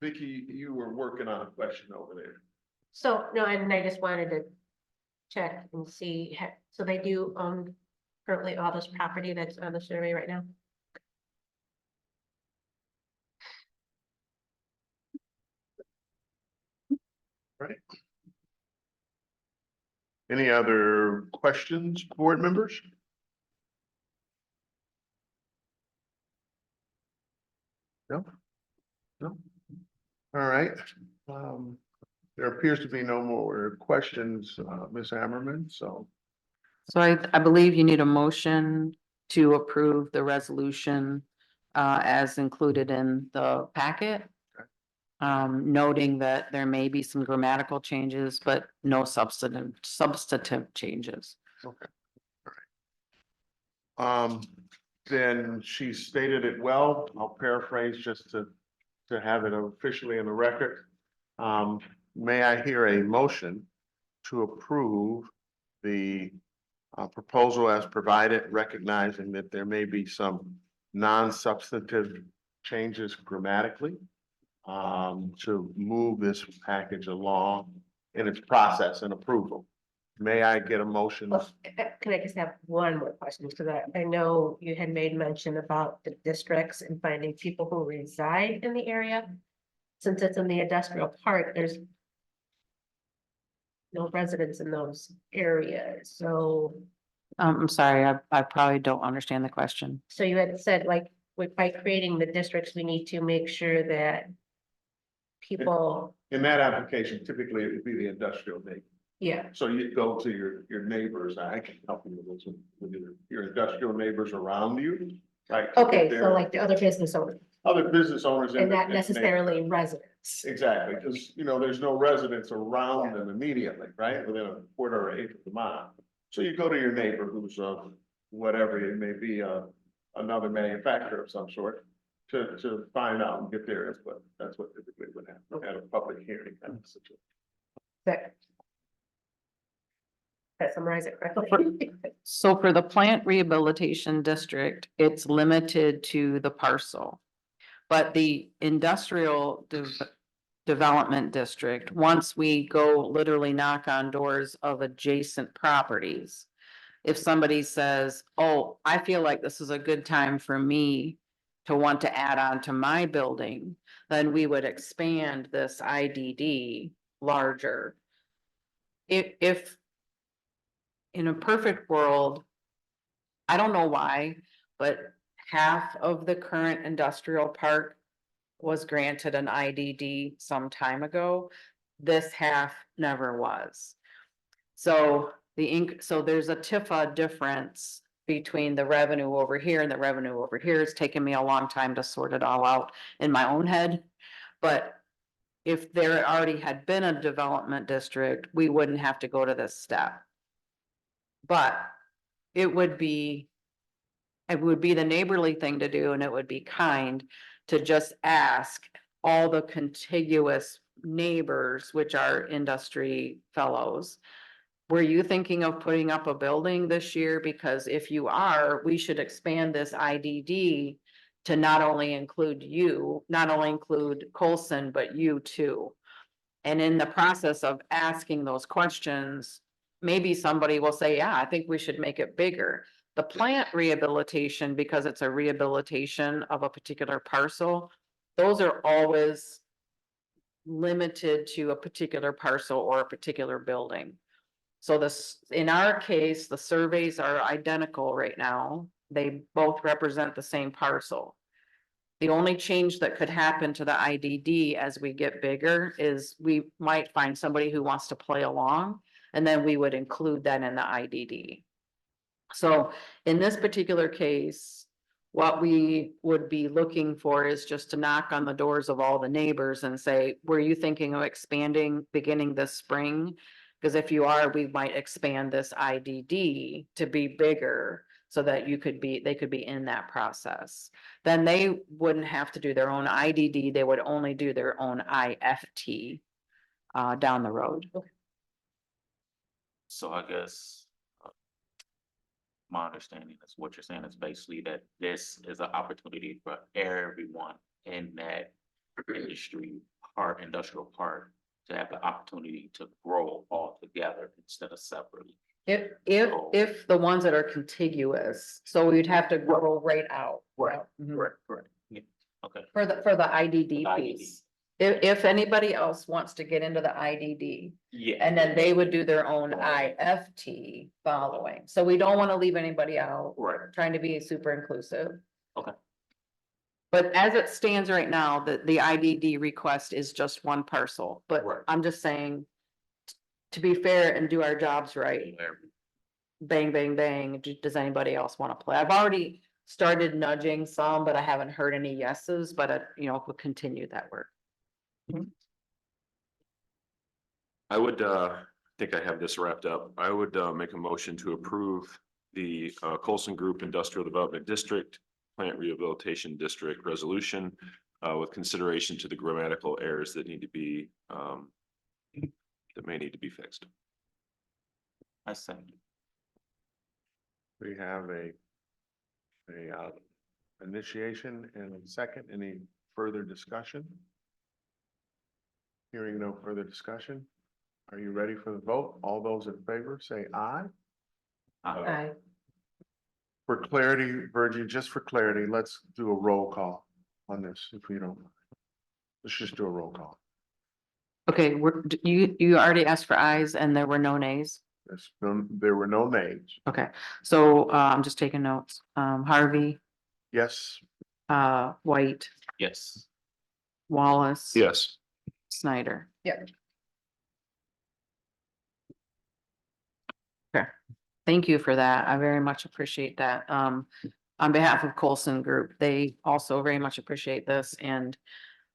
Vicky, you were working on a question over there. So, no, and I just wanted to check and see, so they do own currently all this property that's on the survey right now? Right. Any other questions, board members? No? No? All right. There appears to be no more questions, Ms. Ammerman, so So I believe you need a motion to approve the resolution as included in the packet. Noting that there may be some grammatical changes, but no substantive changes. then she stated it well. I'll paraphrase just to have it officially in the record. May I hear a motion to approve the proposal as provided, recognizing that there may be some non-substantive changes grammatically to move this package along in its process and approval. May I get a motion? Well, can I just have one more question? Because I know you had made mention about the districts and finding people who reside in the area. Since it's in the industrial park, there's no residents in those areas, so. I'm sorry, I probably don't understand the question. So you had said like, by creating the districts, we need to make sure that people, In that application, typically it would be the industrial neighbor. yeah, So you go to your neighbors, I can help you with this, with your industrial neighbors around you, right? okay, If so they're like the other business owners, other business owners. in and the- not in the necessarily neighborhood. residents. Exactly, because, there's no residents around them immediately, right, within a quarter or eighth of a mile. So you go to your neighbor who's whatever it may be, another manufacturer of some sort, to find out and get their input. That's what typically would happen at a public hearing kind of situation. That summarize it correctly? So for the plant rehabilitation district, it's limited to the parcel. But the industrial development district, once we go literally knock on doors of adjacent properties. If somebody says, oh, I feel like this is a good time for me to want to add on to my building, then we would expand this IDD larger. If in a perfect world, I don't know why, but half of the current industrial park was granted an IDD some time ago. This half never was. So so there's a TIFA difference between the revenue over here and the revenue over here. It's taken me a long time to sort it all out in my own head. But if there already had been a development district, we wouldn't have to go to this step. But it would be the neighborly thing to do, and it would be kind to just ask all the contiguous neighbors, which are industry fellows. Were you thinking of putting up a building this year? Because if you are, we should expand this IDD to not only include you, not only include Colson, but you too. And in the process of asking those questions, maybe somebody will say, yeah, I think we should make it bigger. The plant rehabilitation, because it's a rehabilitation of a particular parcel, those are always limited to a particular parcel or a particular building. So this, in our case, the surveys are identical right now. They both represent the same parcel. The only change that could happen to the IDD as we get bigger is we might find somebody who wants to play along, and then we would include that in the IDD. So in this particular case, what we would be looking for is just to knock on the doors of all the neighbors and say, were you thinking of expanding beginning this spring? Because if you are, we might expand this IDD to be bigger so that they could be in that process. Then they wouldn't have to do their own IDD, they would only do their own IFT down the road. So I guess my understanding is what you're saying is basically that this is an opportunity for everyone in that industrial park to have the opportunity to grow all together instead of separately. If the ones that are contiguous, so we'd have to grow right out. Right. Mhm. Correct. Yeah, okay. For the IDD The IDD. piece. If anybody else wants to get into the IDD, Yeah. and then they would do their own IFT following. So we don't want to leave anybody out. Right. Trying to be super inclusive. Okay. But as it stands right now, the IDD request is just one parcel, but Right. I'm just saying. To be fair and do our jobs right, bang, bang, bang, does anybody else want to play? I've already started nudging some, but I haven't heard any yeses, but we'll continue that work. I would, think I have this wrapped up. I would, make a motion to approve the, Colson Group Industrial Development District Plant Rehabilitation District Resolution, with consideration to the grammatical errors that need to be, that may need to be fixed. I second. We have a initiation and a second. Any further discussion? Hearing no further discussion. Are you ready for the vote? All those in favor say aye. Aye. For clarity, Virgie, just for clarity, let's do a roll call on this, if you don't mind. Let's just do a roll call. Okay, you already asked for ayes and there were no nays. There were no names. Okay, so I'm just taking notes. Harvey, Yes, White, Yes. Wallace. Yes. Snyder. Yep. Okay, thank you for that. I very much appreciate that. On behalf of Colson Group, they also very much appreciate this and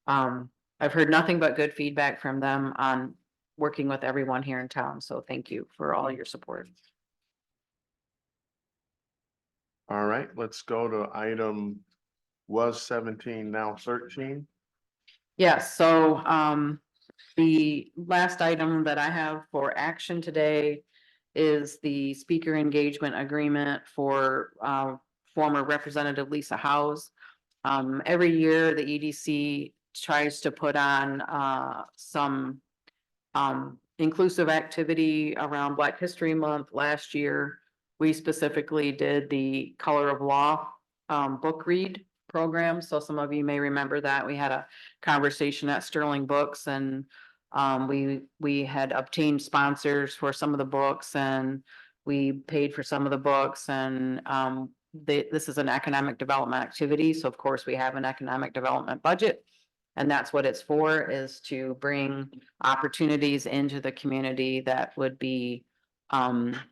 I've heard nothing but good feedback from them on working with everyone here in town. So thank you for all your support. all right, let's go to item was 17, now 13. Yes, so the last item that I have for action today is the speaker engagement agreement for former Representative Lisa Howes. Every year, the EDC tries to put on some inclusive activity around Black History Month. Last year, we specifically did the Color of Law book read program. So some of you may remember that. We had a conversation at Sterling Books and we had obtained sponsors for some of the books and we paid for some of the books and this is an economic development activity. So of course we have an economic development budget. And that's what it's for, is to bring opportunities into the community that would be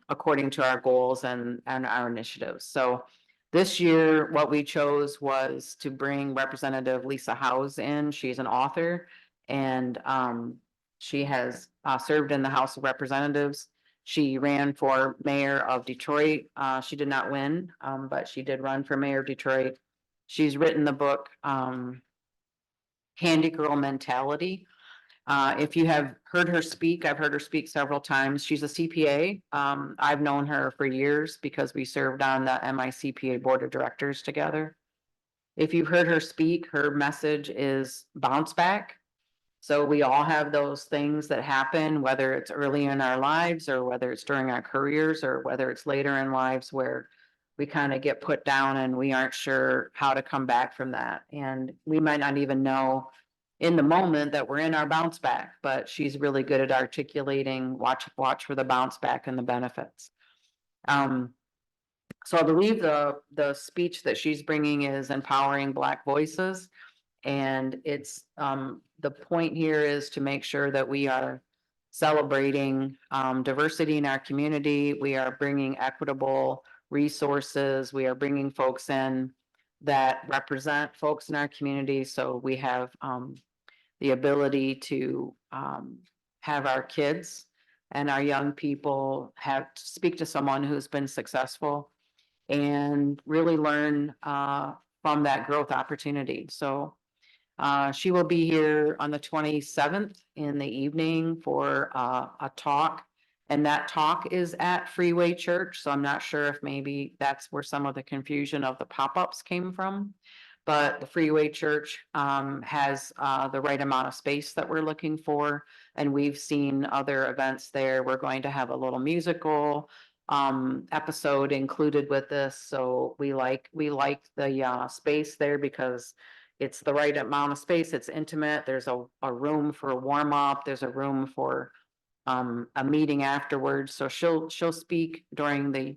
according to our goals and our initiatives. So this year, what we chose was to bring Representative Lisa Howes in. She's an author and she has served in the House of Representatives She ran for mayor of Detroit. She did not win, but she did run for mayor of Detroit. She's written the book, Handy Girl Mentality. If you have heard her speak, I've heard her speak several times. She's a CPA. I've known her for years because we served on the MICPA Board of Directors together. If you've heard her speak, her message is bounce back. So we all have those things that happen, whether it's early in our lives or whether it's during our careers or whether it's later in lives where we kind of get put down and we aren't sure how to come back from that. And we might not even know in the moment that we're in our bounce back, but she's really good at articulating, watch for the bounce back and the benefits. So I believe the speech that she's bringing is empowering Black voices. And it's, the point here is to make sure that we are celebrating, diversity in our community. We are bringing equitable resources. We are bringing folks in that represent folks in our community. So we have, the ability to, have our kids and our young people speak to someone who's been successful and really learn, from that growth opportunity. So, she will be here on the 27th in the evening for a talk. And that talk is at Freeway Church. So I'm not sure if maybe that's where some of the confusion of the pop-ups came from. But the Freeway Church has the right amount of space that we're looking for. And we've seen other events there. We're going to have a little musical episode included with this. So we like the space there because it's the right amount of space. It's intimate. There's a room for a warm up. There's a room for a meeting afterwards. So she'll speak during the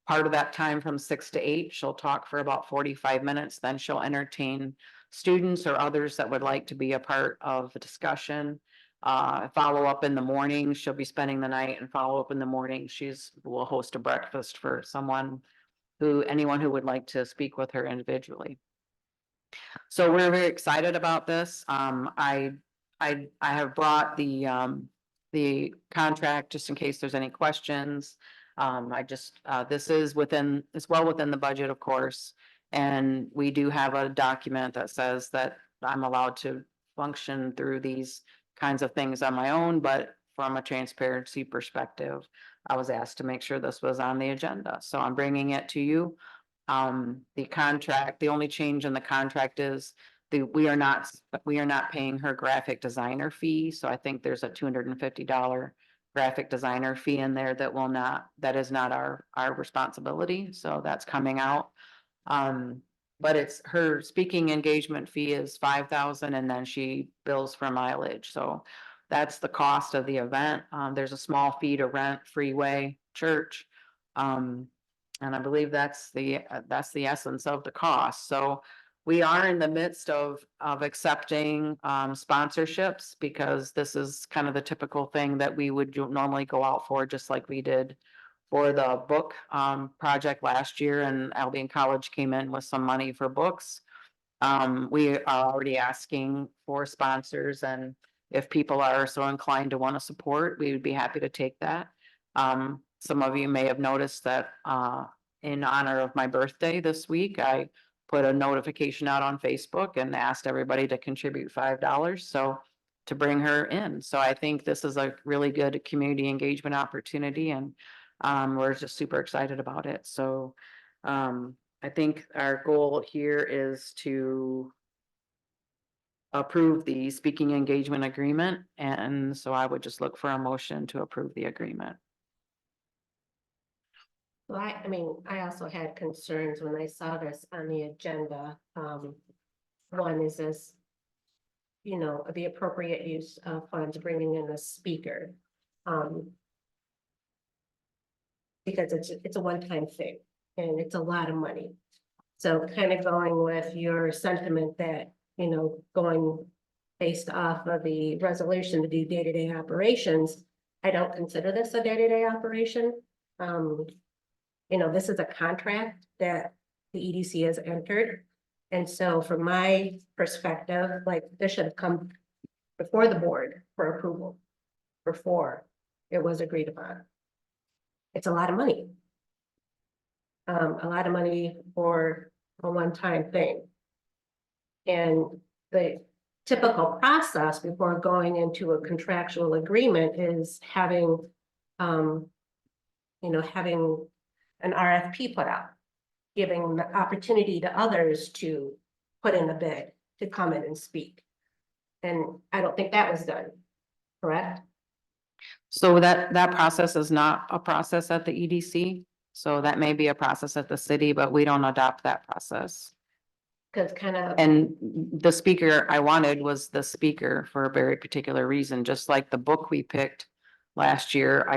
part of that time from 6 to 8. She'll talk for about 45 minutes. Then she'll entertain students or others that would like to be a part of the discussion. Follow up in the morning. She'll be spending the night and follow up in the morning. Will host a breakfast for anyone who would like to speak with her individually. So we're very excited about this. I have brought the contract just in case there's any questions. This is well within the budget, of course. And we do have a document that says that I'm allowed to function through these kinds of things on my own, but from a transparency perspective, I was asked to make sure this was on the agenda. So I'm bringing it to you. The contract, the only change in the contract is we are not paying her graphic designer fee. So I think there's a $250 graphic designer fee in there that is not our responsibility. So that's coming out. But it's her speaking engagement fee is $5,000 and then she bills for mileage. So that's the cost of the event. There's a small fee to rent Freeway Church. And I believe that's the essence of the cost. So we are in the midst of accepting sponsorships because this is kind of the typical thing that we would normally go out for, just like we did for the book project last year, and Albion College came in with some money for books. We are already asking for sponsors, and if people are so inclined to want to support, we would be happy to take that. Some of you may have noticed that in honor of my birthday this week, I put a notification out on Facebook and asked everybody to contribute $5 to bring her in. So I think this is a really good community engagement opportunity, and we're just super excited about it. So I think our goal here is to approve the speaking engagement agreement. And so I would just look for a motion to approve the agreement. Well, I mean, I also had concerns when I saw this on the agenda. One is this, the appropriate use of funds, bringing in a speaker. Because it's a one-time thing and it's a lot of money. So kind of going with your sentiment that, going based off of the resolution to do day-to-day operations, I don't consider this a day-to-day operation. This is a contract that the EDC has entered. And so from my perspective, like this should have come before the board for approval before it was agreed upon. it's a lot of money. A lot of money for a one-time thing. And the typical process before going into a contractual agreement is having, having an RFP put out, giving the opportunity to others to put in a bid, to come in and speak. And I don't think that was done, correct? So that process is not a process at the EDC. So that may be a process at the city, but we don't adopt that process. Because kind of, And the speaker I wanted was the speaker for a very particular reason, just like the book we picked last year,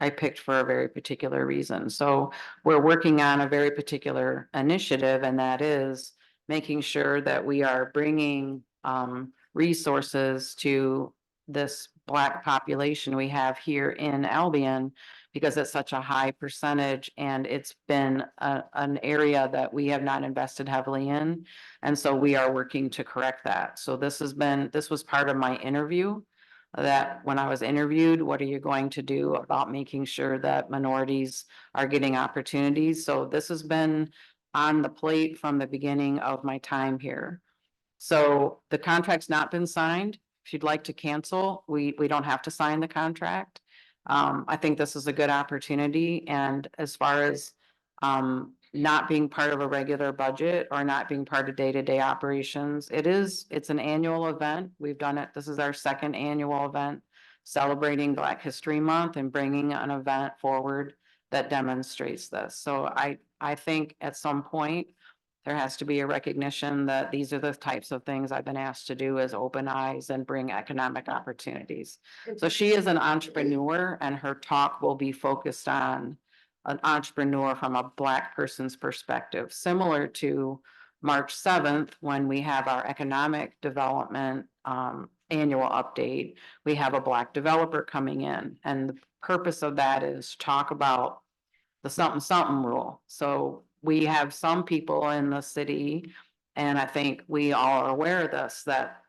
I picked for a very particular reason. So we're working on a very particular initiative, and that is making sure that we are bringing resources to this Black population we have here in Albion, because it's such a high percentage, and it's been an area that we have not invested heavily in. And so we are working to correct that. So this was part of my interview, that when I was interviewed, what are you going to do about making sure that minorities are getting opportunities? So this has been on the plate from the beginning of my time here. So the contract's not been signed. If you'd like to cancel, we don't have to sign the contract. I think this is a good opportunity, and as far as not being part of a regular budget or not being part of day-to-day operations, it's an annual event. We've done it. This is our second annual event celebrating Black History Month and bringing an event forward that demonstrates this. So I think at some point there has to be a recognition that these are the types of things I've been asked to do, is open eyes and bring economic opportunities. So she is an entrepreneur, and her talk will be focused on an entrepreneur from a Black person's perspective, similar to March 7th, when we have our economic development annual update. We have a Black developer coming in, and the purpose of that is to talk about the something rule. So we have some people in the city, and I think we all are aware of this, that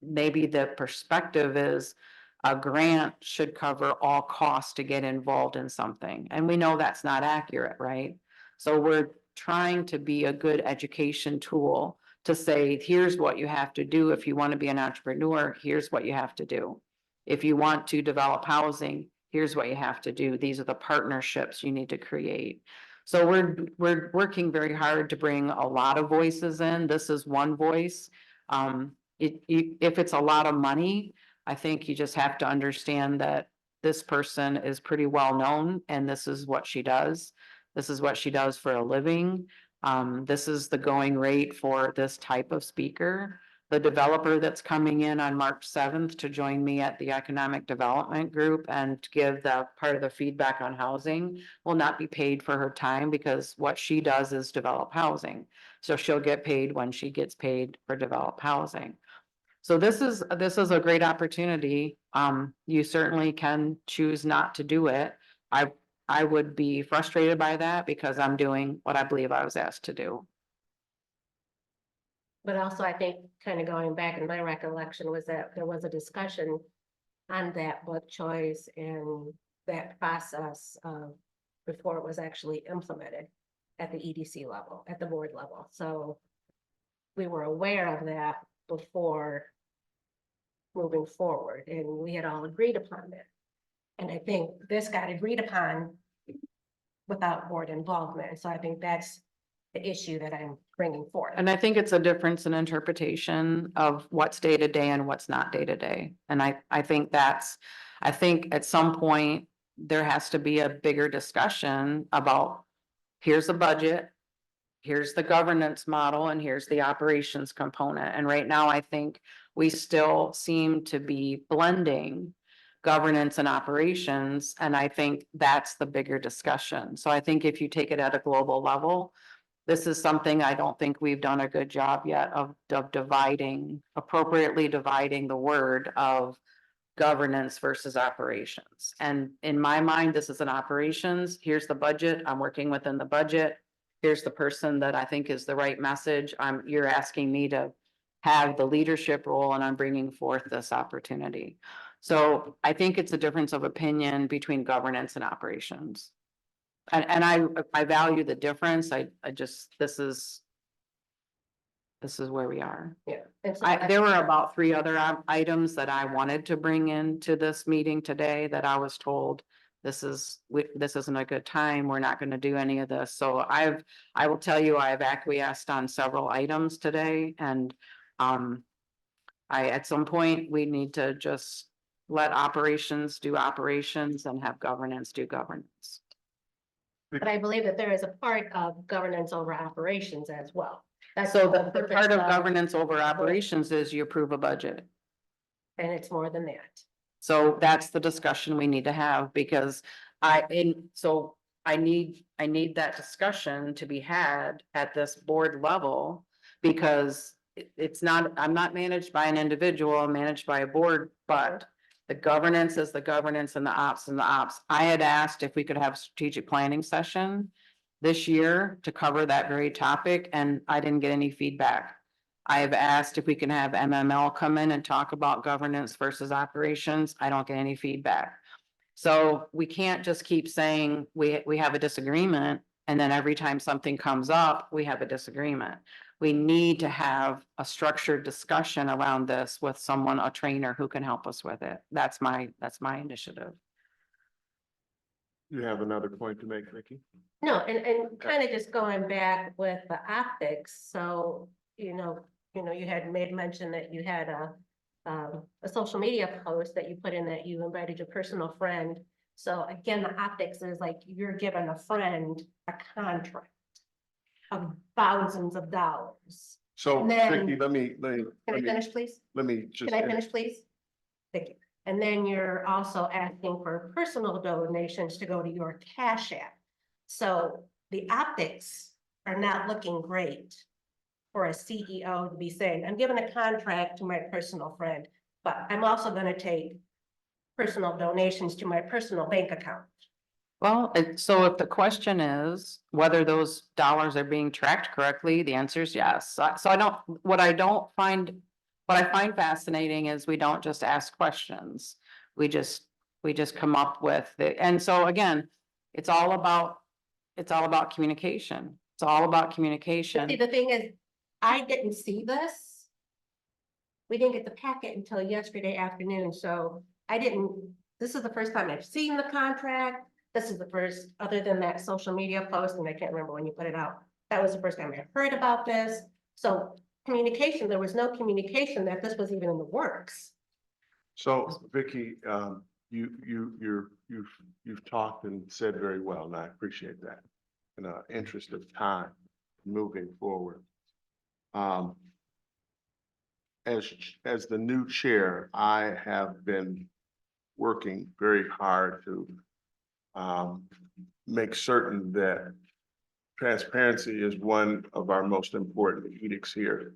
maybe the perspective is a grant should cover all costs to get involved in something. And we know that's not accurate, right? So we're trying to be a good education tool to say, here's what you have to do. If you want to be an entrepreneur, here's what you have to do. If you want to develop housing, here's what you have to do. These are the partnerships you need to create. So we're working very hard to bring a lot of voices in. This is one voice. If it's a lot of money, I think you just have to understand that this person is pretty well known, and this is what she does. This is what she does for a living. This is the going rate for this type of speaker. The developer that's coming in on March 7th to join me at the Economic Development Group and to give the part of the feedback on housing will not be paid for her time, because what she does is develop housing. So she'll get paid when she gets paid for developed housing. So this is a great opportunity. You certainly can choose not to do it. I would be frustrated by that, because I'm doing what I believe I was asked to do. but also I think kind of going back in my recollection was that there was a discussion on that book choice and that process before it was actually implemented at the EDC level, at the board level. So we were aware of that before moving forward, and we had all agreed upon it. And I think this got agreed upon without board involvement. So I think that's the issue that I'm bringing forth. And I think it's a difference in interpretation of what's day to day and what's not day to day. And I think at some point there has to be a bigger discussion about, here's a budget, here's the governance model, and here's the operations component. And right now, I think we still seem to be blending governance and operations. And I think that's the bigger discussion. So I think if you take it at a global level, this is something I don't think we've done a good job yet of appropriately dividing the word of governance versus operations. And in my mind, this is an operations. Here's the budget. I'm working within the budget. Here's the person that I think is the right message. You're asking me to have the leadership role, and I'm bringing forth this opportunity. So I think it's a difference of opinion between governance and operations. And I value the difference. I just, this is where we are. Yeah. And so There were about 3 other items that I wanted to bring into this meeting today that I was told this isn't a good time. We're not gonna do any of this. So I will tell you, I have acquiesced on several items today and, at some point, we need to just let operations do operations and have governance do governance. But I believe that there is a part of governance over operations as well. That's So the the purpose part of governance over operations is you approve a budget. And it's more than that. So that's the discussion we need to have because I need that discussion to be had at this board level. Because it's not, I'm not managed by an individual, I'm managed by a board, but the governance is the governance and the ops and the ops. I had asked if we could have a strategic planning session this year to cover that very topic and I didn't get any feedback. I have asked if we can have MML come in and talk about governance versus operations. I don't get any feedback. So we can't just keep saying we have a disagreement and then every time something comes up, we have a disagreement. We need to have a structured discussion around this with someone, a trainer who can help us with it. That's my initiative. You have another point to make, Vicky? No, and kind of just going back with the optics, so, you had made mention that you had a social media post that you put in that you invited your personal friend. So again, the optics is like you're giving a friend a contract of thousands of dollars. So And then- Vicky, let me Can I finish, please? let me just. Can I finish, please? Thank you. And then you're also asking for personal donations to go to your Cash App. So the optics are not looking great for a CEO to be saying, I'm giving a contract to my personal friend, but I'm also gonna take personal donations to my personal bank account. Well, so if the question is whether those dollars are being tracked correctly, the answer is yes. So what I find fascinating is we don't just ask questions. We just come up with and so again, it's all about communication. It's all about But communication. see, the thing is, I didn't see this. We didn't get the packet until yesterday afternoon, so this is the first time I've seen the contract. This is the first, other than that social media post, and I can't remember when you put it out. That was the first time I heard about this. So communication, there was no communication that this was even in the works. So Vicky, you've talked and said very well, and I appreciate that. In the interest of time moving forward. As the new chair, I have been working very hard to make certain that transparency is one of our most important edicts here,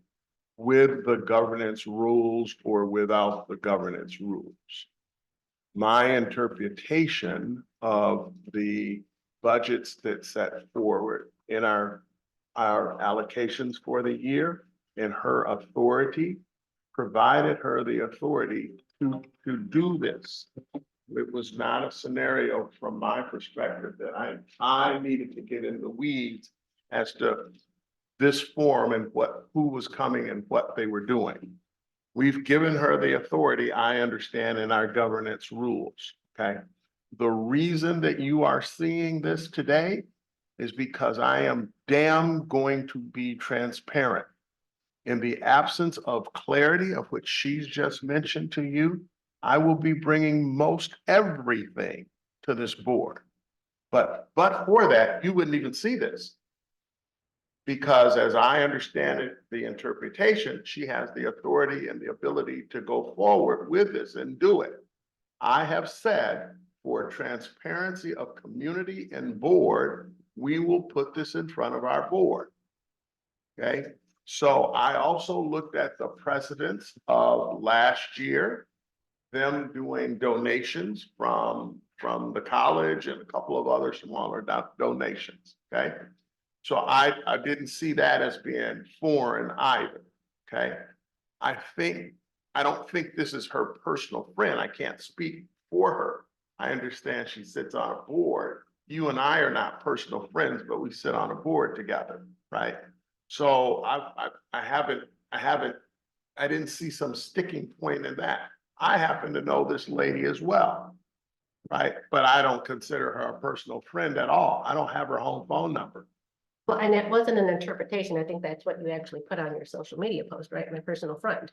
with the governance rules or without the governance rules. My interpretation of the budgets that set forward in our allocations for the year and her authority provided her the authority to do this. It was not a scenario from my perspective that I needed to get in the weeds as to this form and who was coming and what they were doing. We've given her the authority, I understand, in our governance rules, okay? The reason that you are seeing this today is because I am damn going to be transparent. In the absence of clarity of which she's just mentioned to you, I will be bringing most everything to this board. But for that, you wouldn't even see this. Because as I understand it, the interpretation, she has the authority and the ability to go forward with this and do it. I have said for transparency of community and board, we will put this in front of our board. Okay, so I also looked at the precedents of last year, them doing donations from the college and a couple of other smaller donations, okay? So I didn't see that as being foreign either, okay? I don't think this is her personal friend. I can't speak for her. I understand she sits on a board, you and I are not personal friends, but we sit on a board together, right? So I didn't see some sticking point in that. I happen to know this lady as well, right? But I don't consider her a personal friend at all. I don't have her home phone number. Well, and it wasn't an interpretation. I think that's what you actually put on your social media post, right? My personal friend.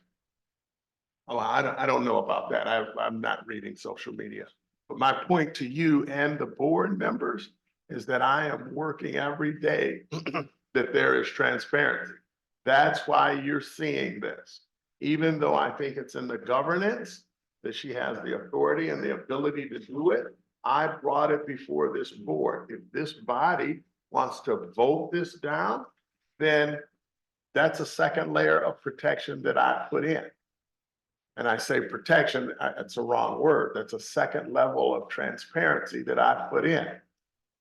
Oh, I don't know about that. I'm not reading social media. But my point to you and the board members is that I am working every day that there is transparency. That's why you're seeing this. Even though I think it's in the governance that she has the authority and the ability to do it, I brought it before this board. If this body wants to vote this down, then that's a second layer of protection that I put in. And I say protection, it's a wrong word. That's a second level of transparency that I put in,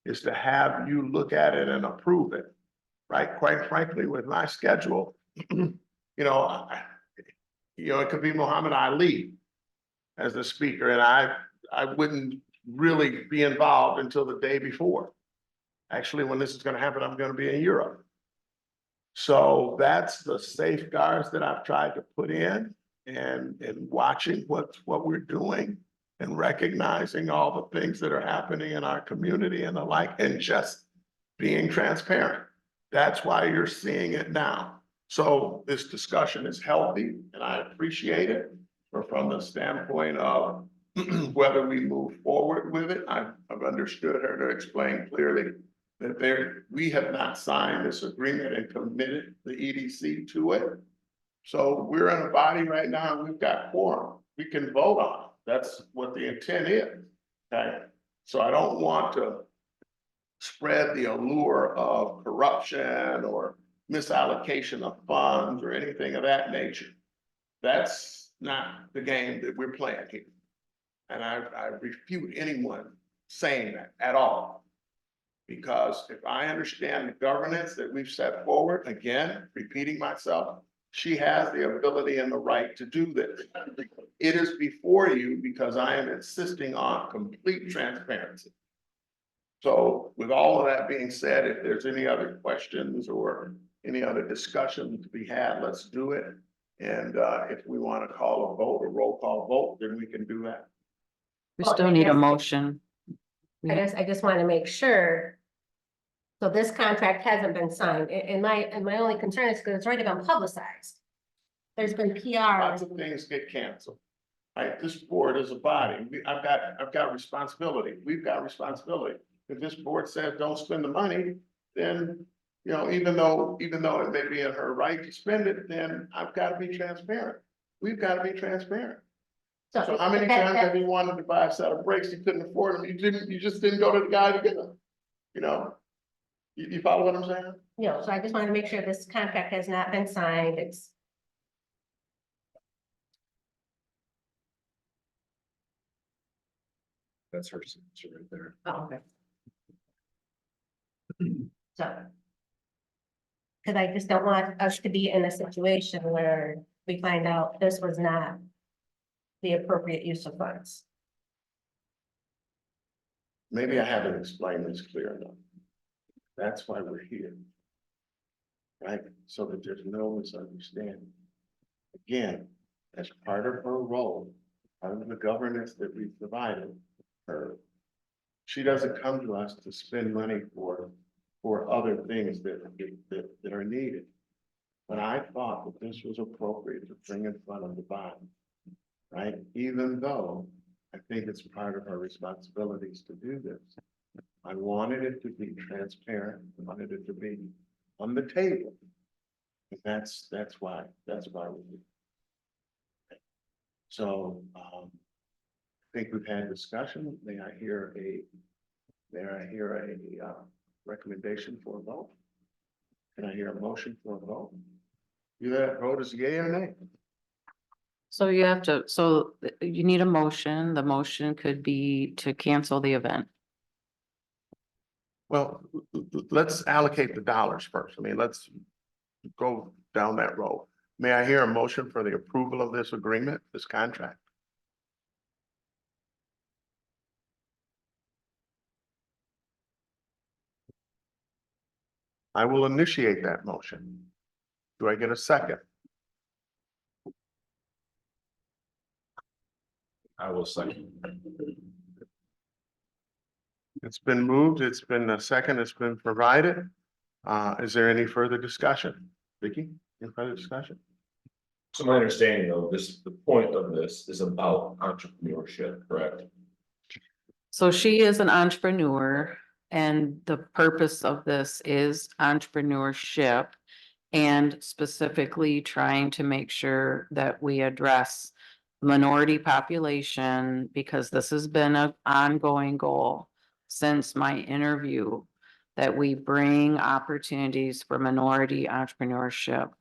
is to have you look at it and approve it, right? Quite frankly, with my schedule, you know, it could be Muhammad Ali as the speaker, and I wouldn't really be involved until the day before. Actually, when this is going to happen, I'm going to be in Europe. So that's the safeguards that I've tried to put in, and watching what we're doing and recognizing all the things that are happening in our community and the like, and just being transparent. That's why you're seeing it now. So this discussion is healthy and I appreciate it. But from the standpoint of whether we move forward with it, I've understood her to explain clearly that we have not signed this agreement and committed the EDC to it. So we're in a body right now, we've got quorum, we can vote on it. That's what the intent is, okay? So I don't want to spread the allure of corruption or misallocation of funds or anything of that nature. That's not the game that we're playing here. And I refute anyone saying that at all. Because if I understand the governance that we've set forward, again, repeating myself, she has the ability and the right to do this. It is before you because I am insisting on complete transparency. So with all of that being said, if there's any other questions or any other discussion to be had, let's do it. And if we want to call a vote, a roll call vote, then we can do that. We Well, still I need a guess- motion. I guess I just want to make sure. So this contract hasn't been signed, and my only concern is because it's already been publicized. There's been PR. Lots of things get canceled. Right, this board is a body. I've got responsibility. We've got responsibility. If this board says don't spend the money, then, even though it may be in her right to spend it, then I've got to be transparent. We've got to be transparent. So how many times have you wanted to buy a set of brakes? You couldn't afford them. You just didn't go to the guy to get them. You follow what I'm saying? So I just want to make sure this contract has not been signed. It's. That's her signature right there. Oh, okay. So. Cause I just don't want us to be in a situation where we find out this was not the appropriate use of funds. Maybe I haven't explained this clear enough. That's why we're here. Right? So that there's no misunderstanding. Again, as part of her role, part of the governance that we've provided her, she doesn't come to us to spend money for other things that are needed. But I thought that this was appropriate to bring in front of the body, right? Even though I think it's part of our responsibilities to do this. I wanted it to be transparent, I wanted it to be on the table. And that's why we do. So, I think we've had discussion. May I hear a recommendation for a vote? Can I hear a motion for a vote? That vote is yea or nay? So you need a motion. The motion could be to cancel the event. Well, let's allocate the dollars first. I mean, let's go down that road. May I hear a motion for the approval of this agreement, this contract? I will initiate that motion. Do I get a second? I will second. It's been moved, it's been a second, it's been provided. Is there any further discussion? Vicky, any further discussion? So my understanding though, the point of this is about entrepreneurship, correct? So she is an entrepreneur and the purpose of this is entrepreneurship. And specifically trying to make sure that we address minority population, because this has been an ongoing goal since my interview, that we bring opportunities for minority entrepreneurship.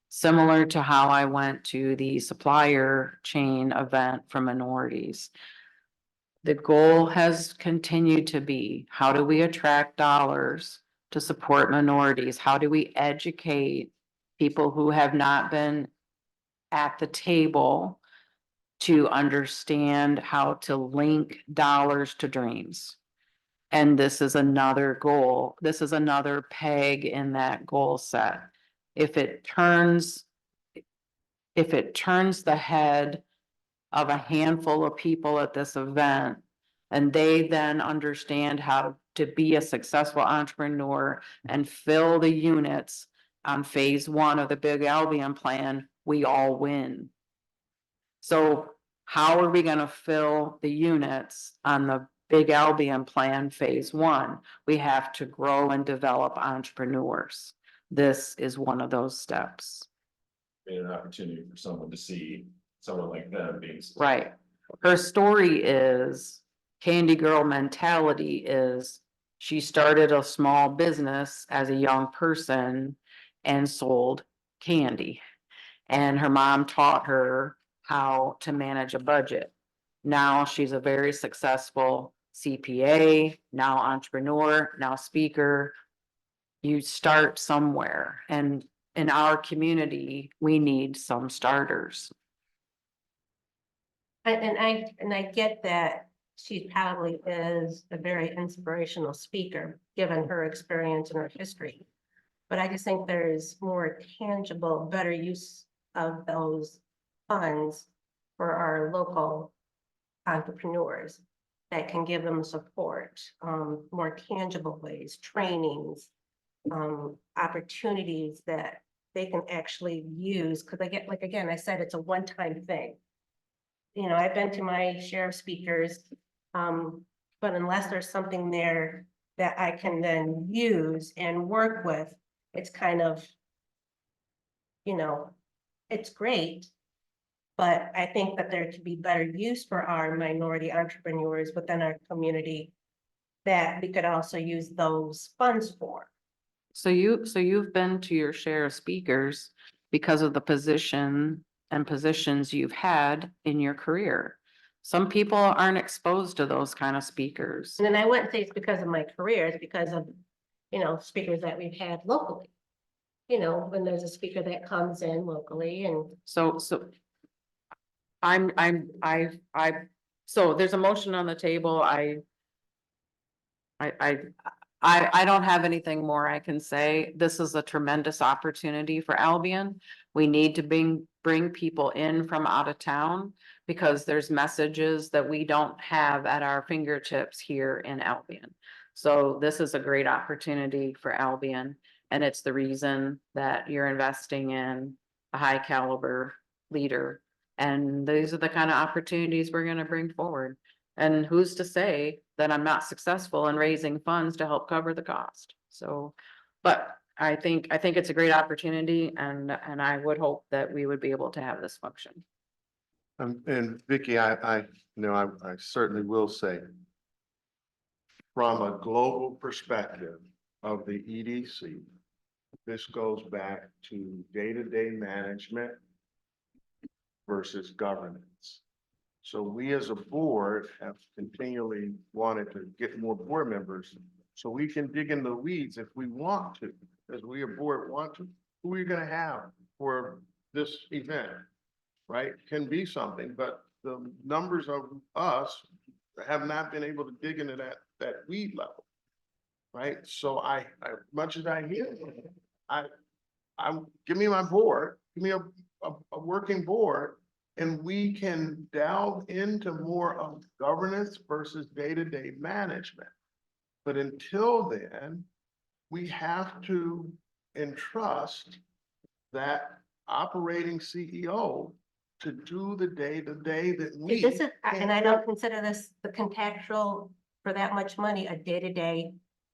Similar to how I went to the supplier chain event for minorities. The goal has continued to be, how do we attract dollars to support minorities? How do we educate people who have not been at the table to understand how to link dollars to dreams? And this is another goal. This is another peg in that goal set. If it turns the head of a handful of people at this event, and they then understand how to be a successful entrepreneur and fill the units on phase one of the Big Albion plan, we all win. So how are we gonna fill the units on the Big Albion plan phase one? We have to grow and develop entrepreneurs. This is one of those steps. Made an opportunity for someone to see someone like them being. successful. Right. Her story is, Candy Girl mentality is, she started a small business as a young person and sold candy. And her mom taught her how to manage a budget. Now she's a very successful CPA, now entrepreneur, now speaker. You start somewhere, and in our community, we need some starters. And I get that she probably is a very inspirational speaker, given her experience and her history. But I just think there's more tangible, better use of those funds for our local entrepreneurs that can give them support, more tangible ways, trainings, opportunities that they can actually use, because I get, like, again, I said, it's a one-time thing. You know, I've been to my share of speakers, but unless there's something there that I can then use and work with, it's kind of, you know, it's great. But I think that there could be better use for our minority entrepreneurs within our community that we could also use those funds for. So you've been to your share of speakers because of the position and positions you've had in your career. Some people aren't exposed to those kind of speakers. And then I wouldn't say it's because of my career, it's because of, you know, speakers that we've had locally. You know, when there's a speaker that comes in locally and So so there's a motion on the table. I don't have anything more I can say. This is a tremendous opportunity for Albion. We need to bring people in from out of town because there's messages that we don't have at our fingertips here in Albion. So this is a great opportunity for Albion, and it's the reason that you're investing in a high caliber leader. And these are the kind of opportunities we're gonna bring forward. And who's to say that I'm not successful in raising funds to help cover the cost? So, but I think it's a great opportunity, and I would hope that we would be able to have this function. And Vicky, I certainly will say, from a global perspective of the EDC, this goes back to day-to-day management versus governance. So we as a board have continually wanted to get more board members so we can dig in the weeds if we want to, as we a board want to. Who are you gonna have for this event, right? Can be something, but the numbers of us have not been able to dig into that weed level. right? So much as I hear, give me my board, give me a working board. And we can delve into more of governance versus day-to-day management. But until then, we have to entrust that operating CEO to do the day-to-day that we. This is, and I don't consider this the contractual for that much money, a day-to-day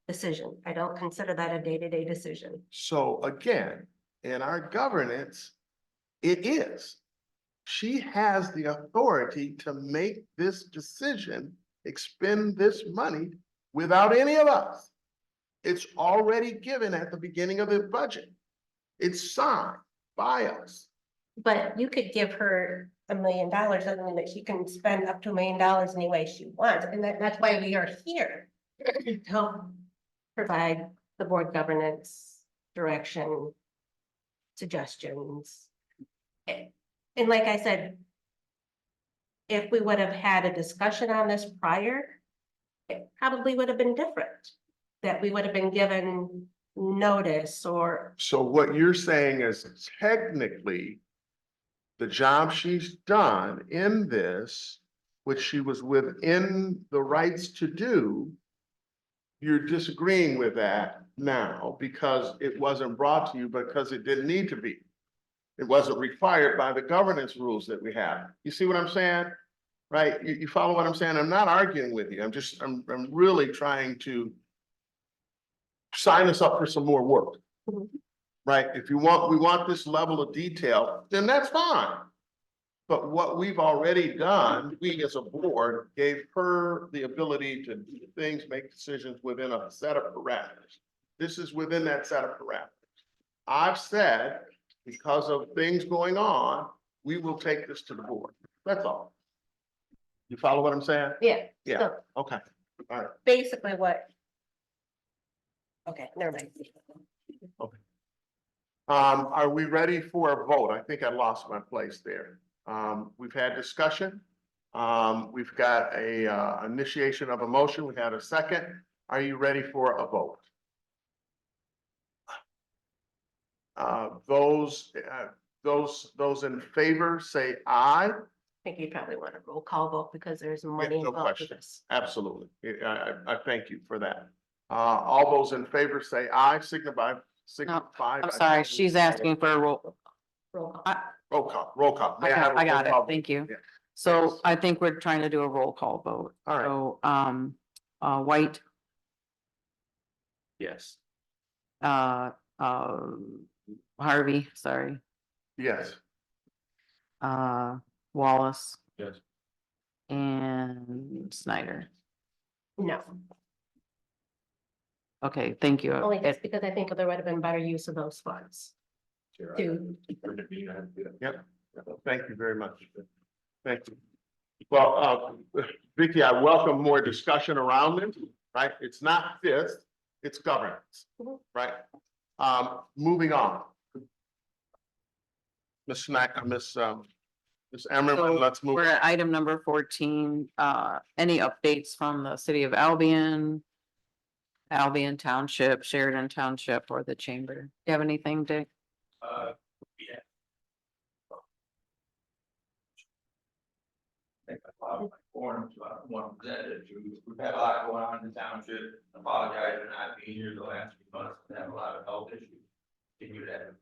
decision. I don't consider that a day-to-day decision. So again, in our governance, it is. She has the authority to make this decision, expend this money without any of us. It's already given at the beginning of the budget. It's signed by us. But you could give her $1 million, doesn't mean that she can spend up to $1 million any way she wants, and that's why we are here. To help provide the board governance, direction, suggestions. And like I said, if we would have had a discussion on this prior, it probably would have been different. That we would have been given notice or, So what you're saying is technically the job she's done in this, which she was within the rights to do, you're disagreeing with that now because it wasn't brought to you because it didn't need to be. It wasn't required by the governance rules that we have. You see what I'm saying? Right? You follow what I'm saying? I'm not arguing with you. I'm really trying to sign us up for some more work. Mhm. Right? If we want this level of detail, then that's fine. But what we've already done, we as a board gave her the ability to do things, make decisions within a set of parameters. This is within that set of parameters. I've said, because of things going on, we will take this to the board. That's all. You follow what I'm saying? yeah. Yeah. So Okay. basically what. Okay, never mind. Are we ready for a vote? I think I lost my place there. We've had discussion. We've got a initiation of a motion. We had a second. Are you ready for a vote? Those in favor say aye. I think you probably want a roll call vote because there's money no involved with question. this. Absolutely. I thank you for that. All those in favor say aye, signify. I'm sorry, she's asking for a roll. Roll call. Roll call. May have a I got roll call it, thank you. Yeah. So I think we're trying to do a roll call vote. All right. So, White, Yes. uh, Harvey, sorry, Yes. Wallace. Yes. And Snyder. No, Okay, thank you. only just because I think there would have been better use of those funds. To, Yep. Thank you very much. Thank you. Well, Vicky, I welcome more discussion around it, right? It's not this, it's governance, Mhm. right? Moving on. Ms. Emmerman, So let's move. We're at item number 14, any updates from the city of Albion? Albion Township, Sheridan Township, or the chamber? Do you have anything, Dick? Yeah. I think I filed my forms, so I don't want to present it to you. We've had a lot going on in the township. Apologize for not being here the last few months. We have a lot of health issues. Continue that.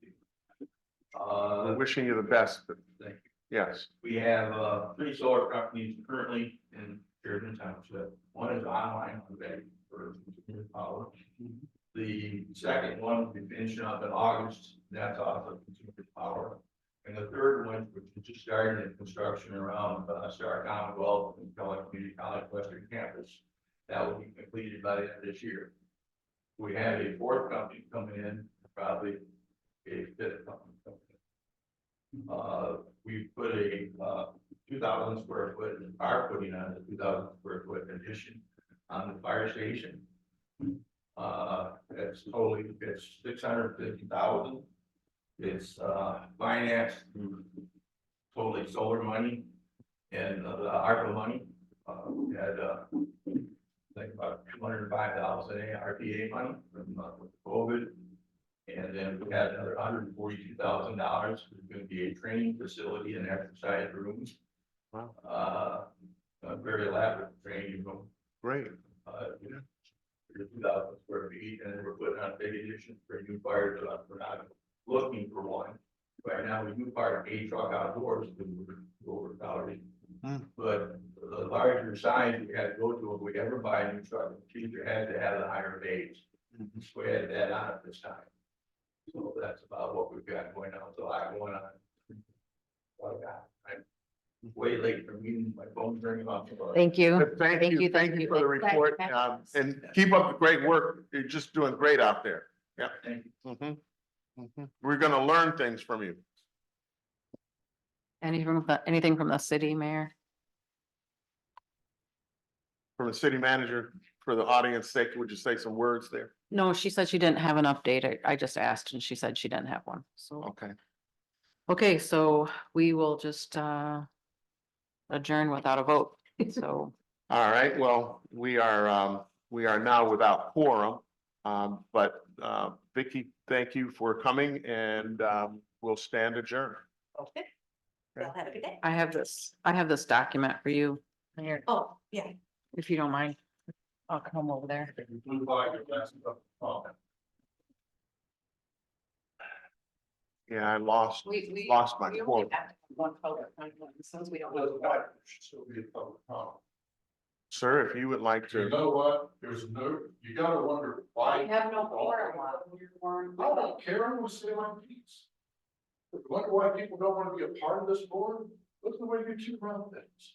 We're wishing you the best. Thank you. Yes. We have, 3 solar companies currently in Sheridan Township. One is online already for power. The second one will be finishing up in August. That's also consumer power. And the third one, which is just starting in construction around, Star Commonwealth and Kellogg Community College Western Campus. That will be completed by the end of this year. We have a fourth company coming in, probably a fifth company coming in. We put a 2,000 square foot, and are putting on a 2,000 square foot addition on the fire station. It's totally, it's 650,000. It's financed through totally solar money and the ARPA money. We had think about $205,000 ARPA money from with COVID. And then we had another $142,000, there's gonna be a training facility and exercise rooms. Wow. A very elaborate training room, Great. 2,000 square feet, and then we're putting on a big addition for a new fire truck. We're not looking for one. Right now, we do park a truck outdoors, because we're over salary. Hmm. But the larger size we had to go to, if we ever buy a new truck, the future had to have the higher base. So we had that on at this time. So that's about what we've got going on, so a lot going on. Well, I'm way late for meetings, my phone's ringing off. Thank you. Thank you, thank you for the report, and keep up the great work. You're just doing great out there. Yeah. Thank you. Mhm. Mhm. We're gonna learn things from you. Anything from the city, Mayor? From the city manager, for the audience sake, would you say some words there? No, she said she didn't have an update. I just asked and she said she didn't have one, so. Okay. Okay, so we will just adjourn without a vote, so. All right, well, we are now without quorum. But Vicky, thank you for coming, and we'll stand adjourned. Okay. Y'all have a good day. I have this document for you, Mayor, Oh, yeah. if you don't mind. I'll come over there. Blue flag, your glasses up. Oh, Yeah, I lost my quote. One color, since we don't. well, why should still be a public comment. Sir, if you would like You to, know what? There's no, you gotta wonder why. have no quorum. I don't care, I'm gonna say my piece. But wonder why people don't wanna be a part of this board? Look at the way you two run things.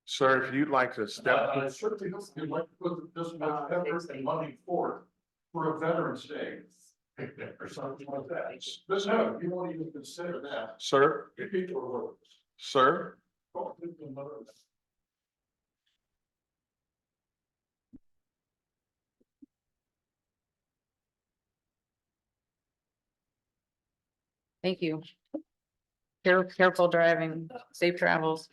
sir, if you'd like to step, I certainly don't feel like to put this much effort and money forward for a Veterans Day. Picnic or something like that. But no, you won't even consider that. sir, You people are worthless. sir, Don't think another. Thank you. Careful driving, safe travels.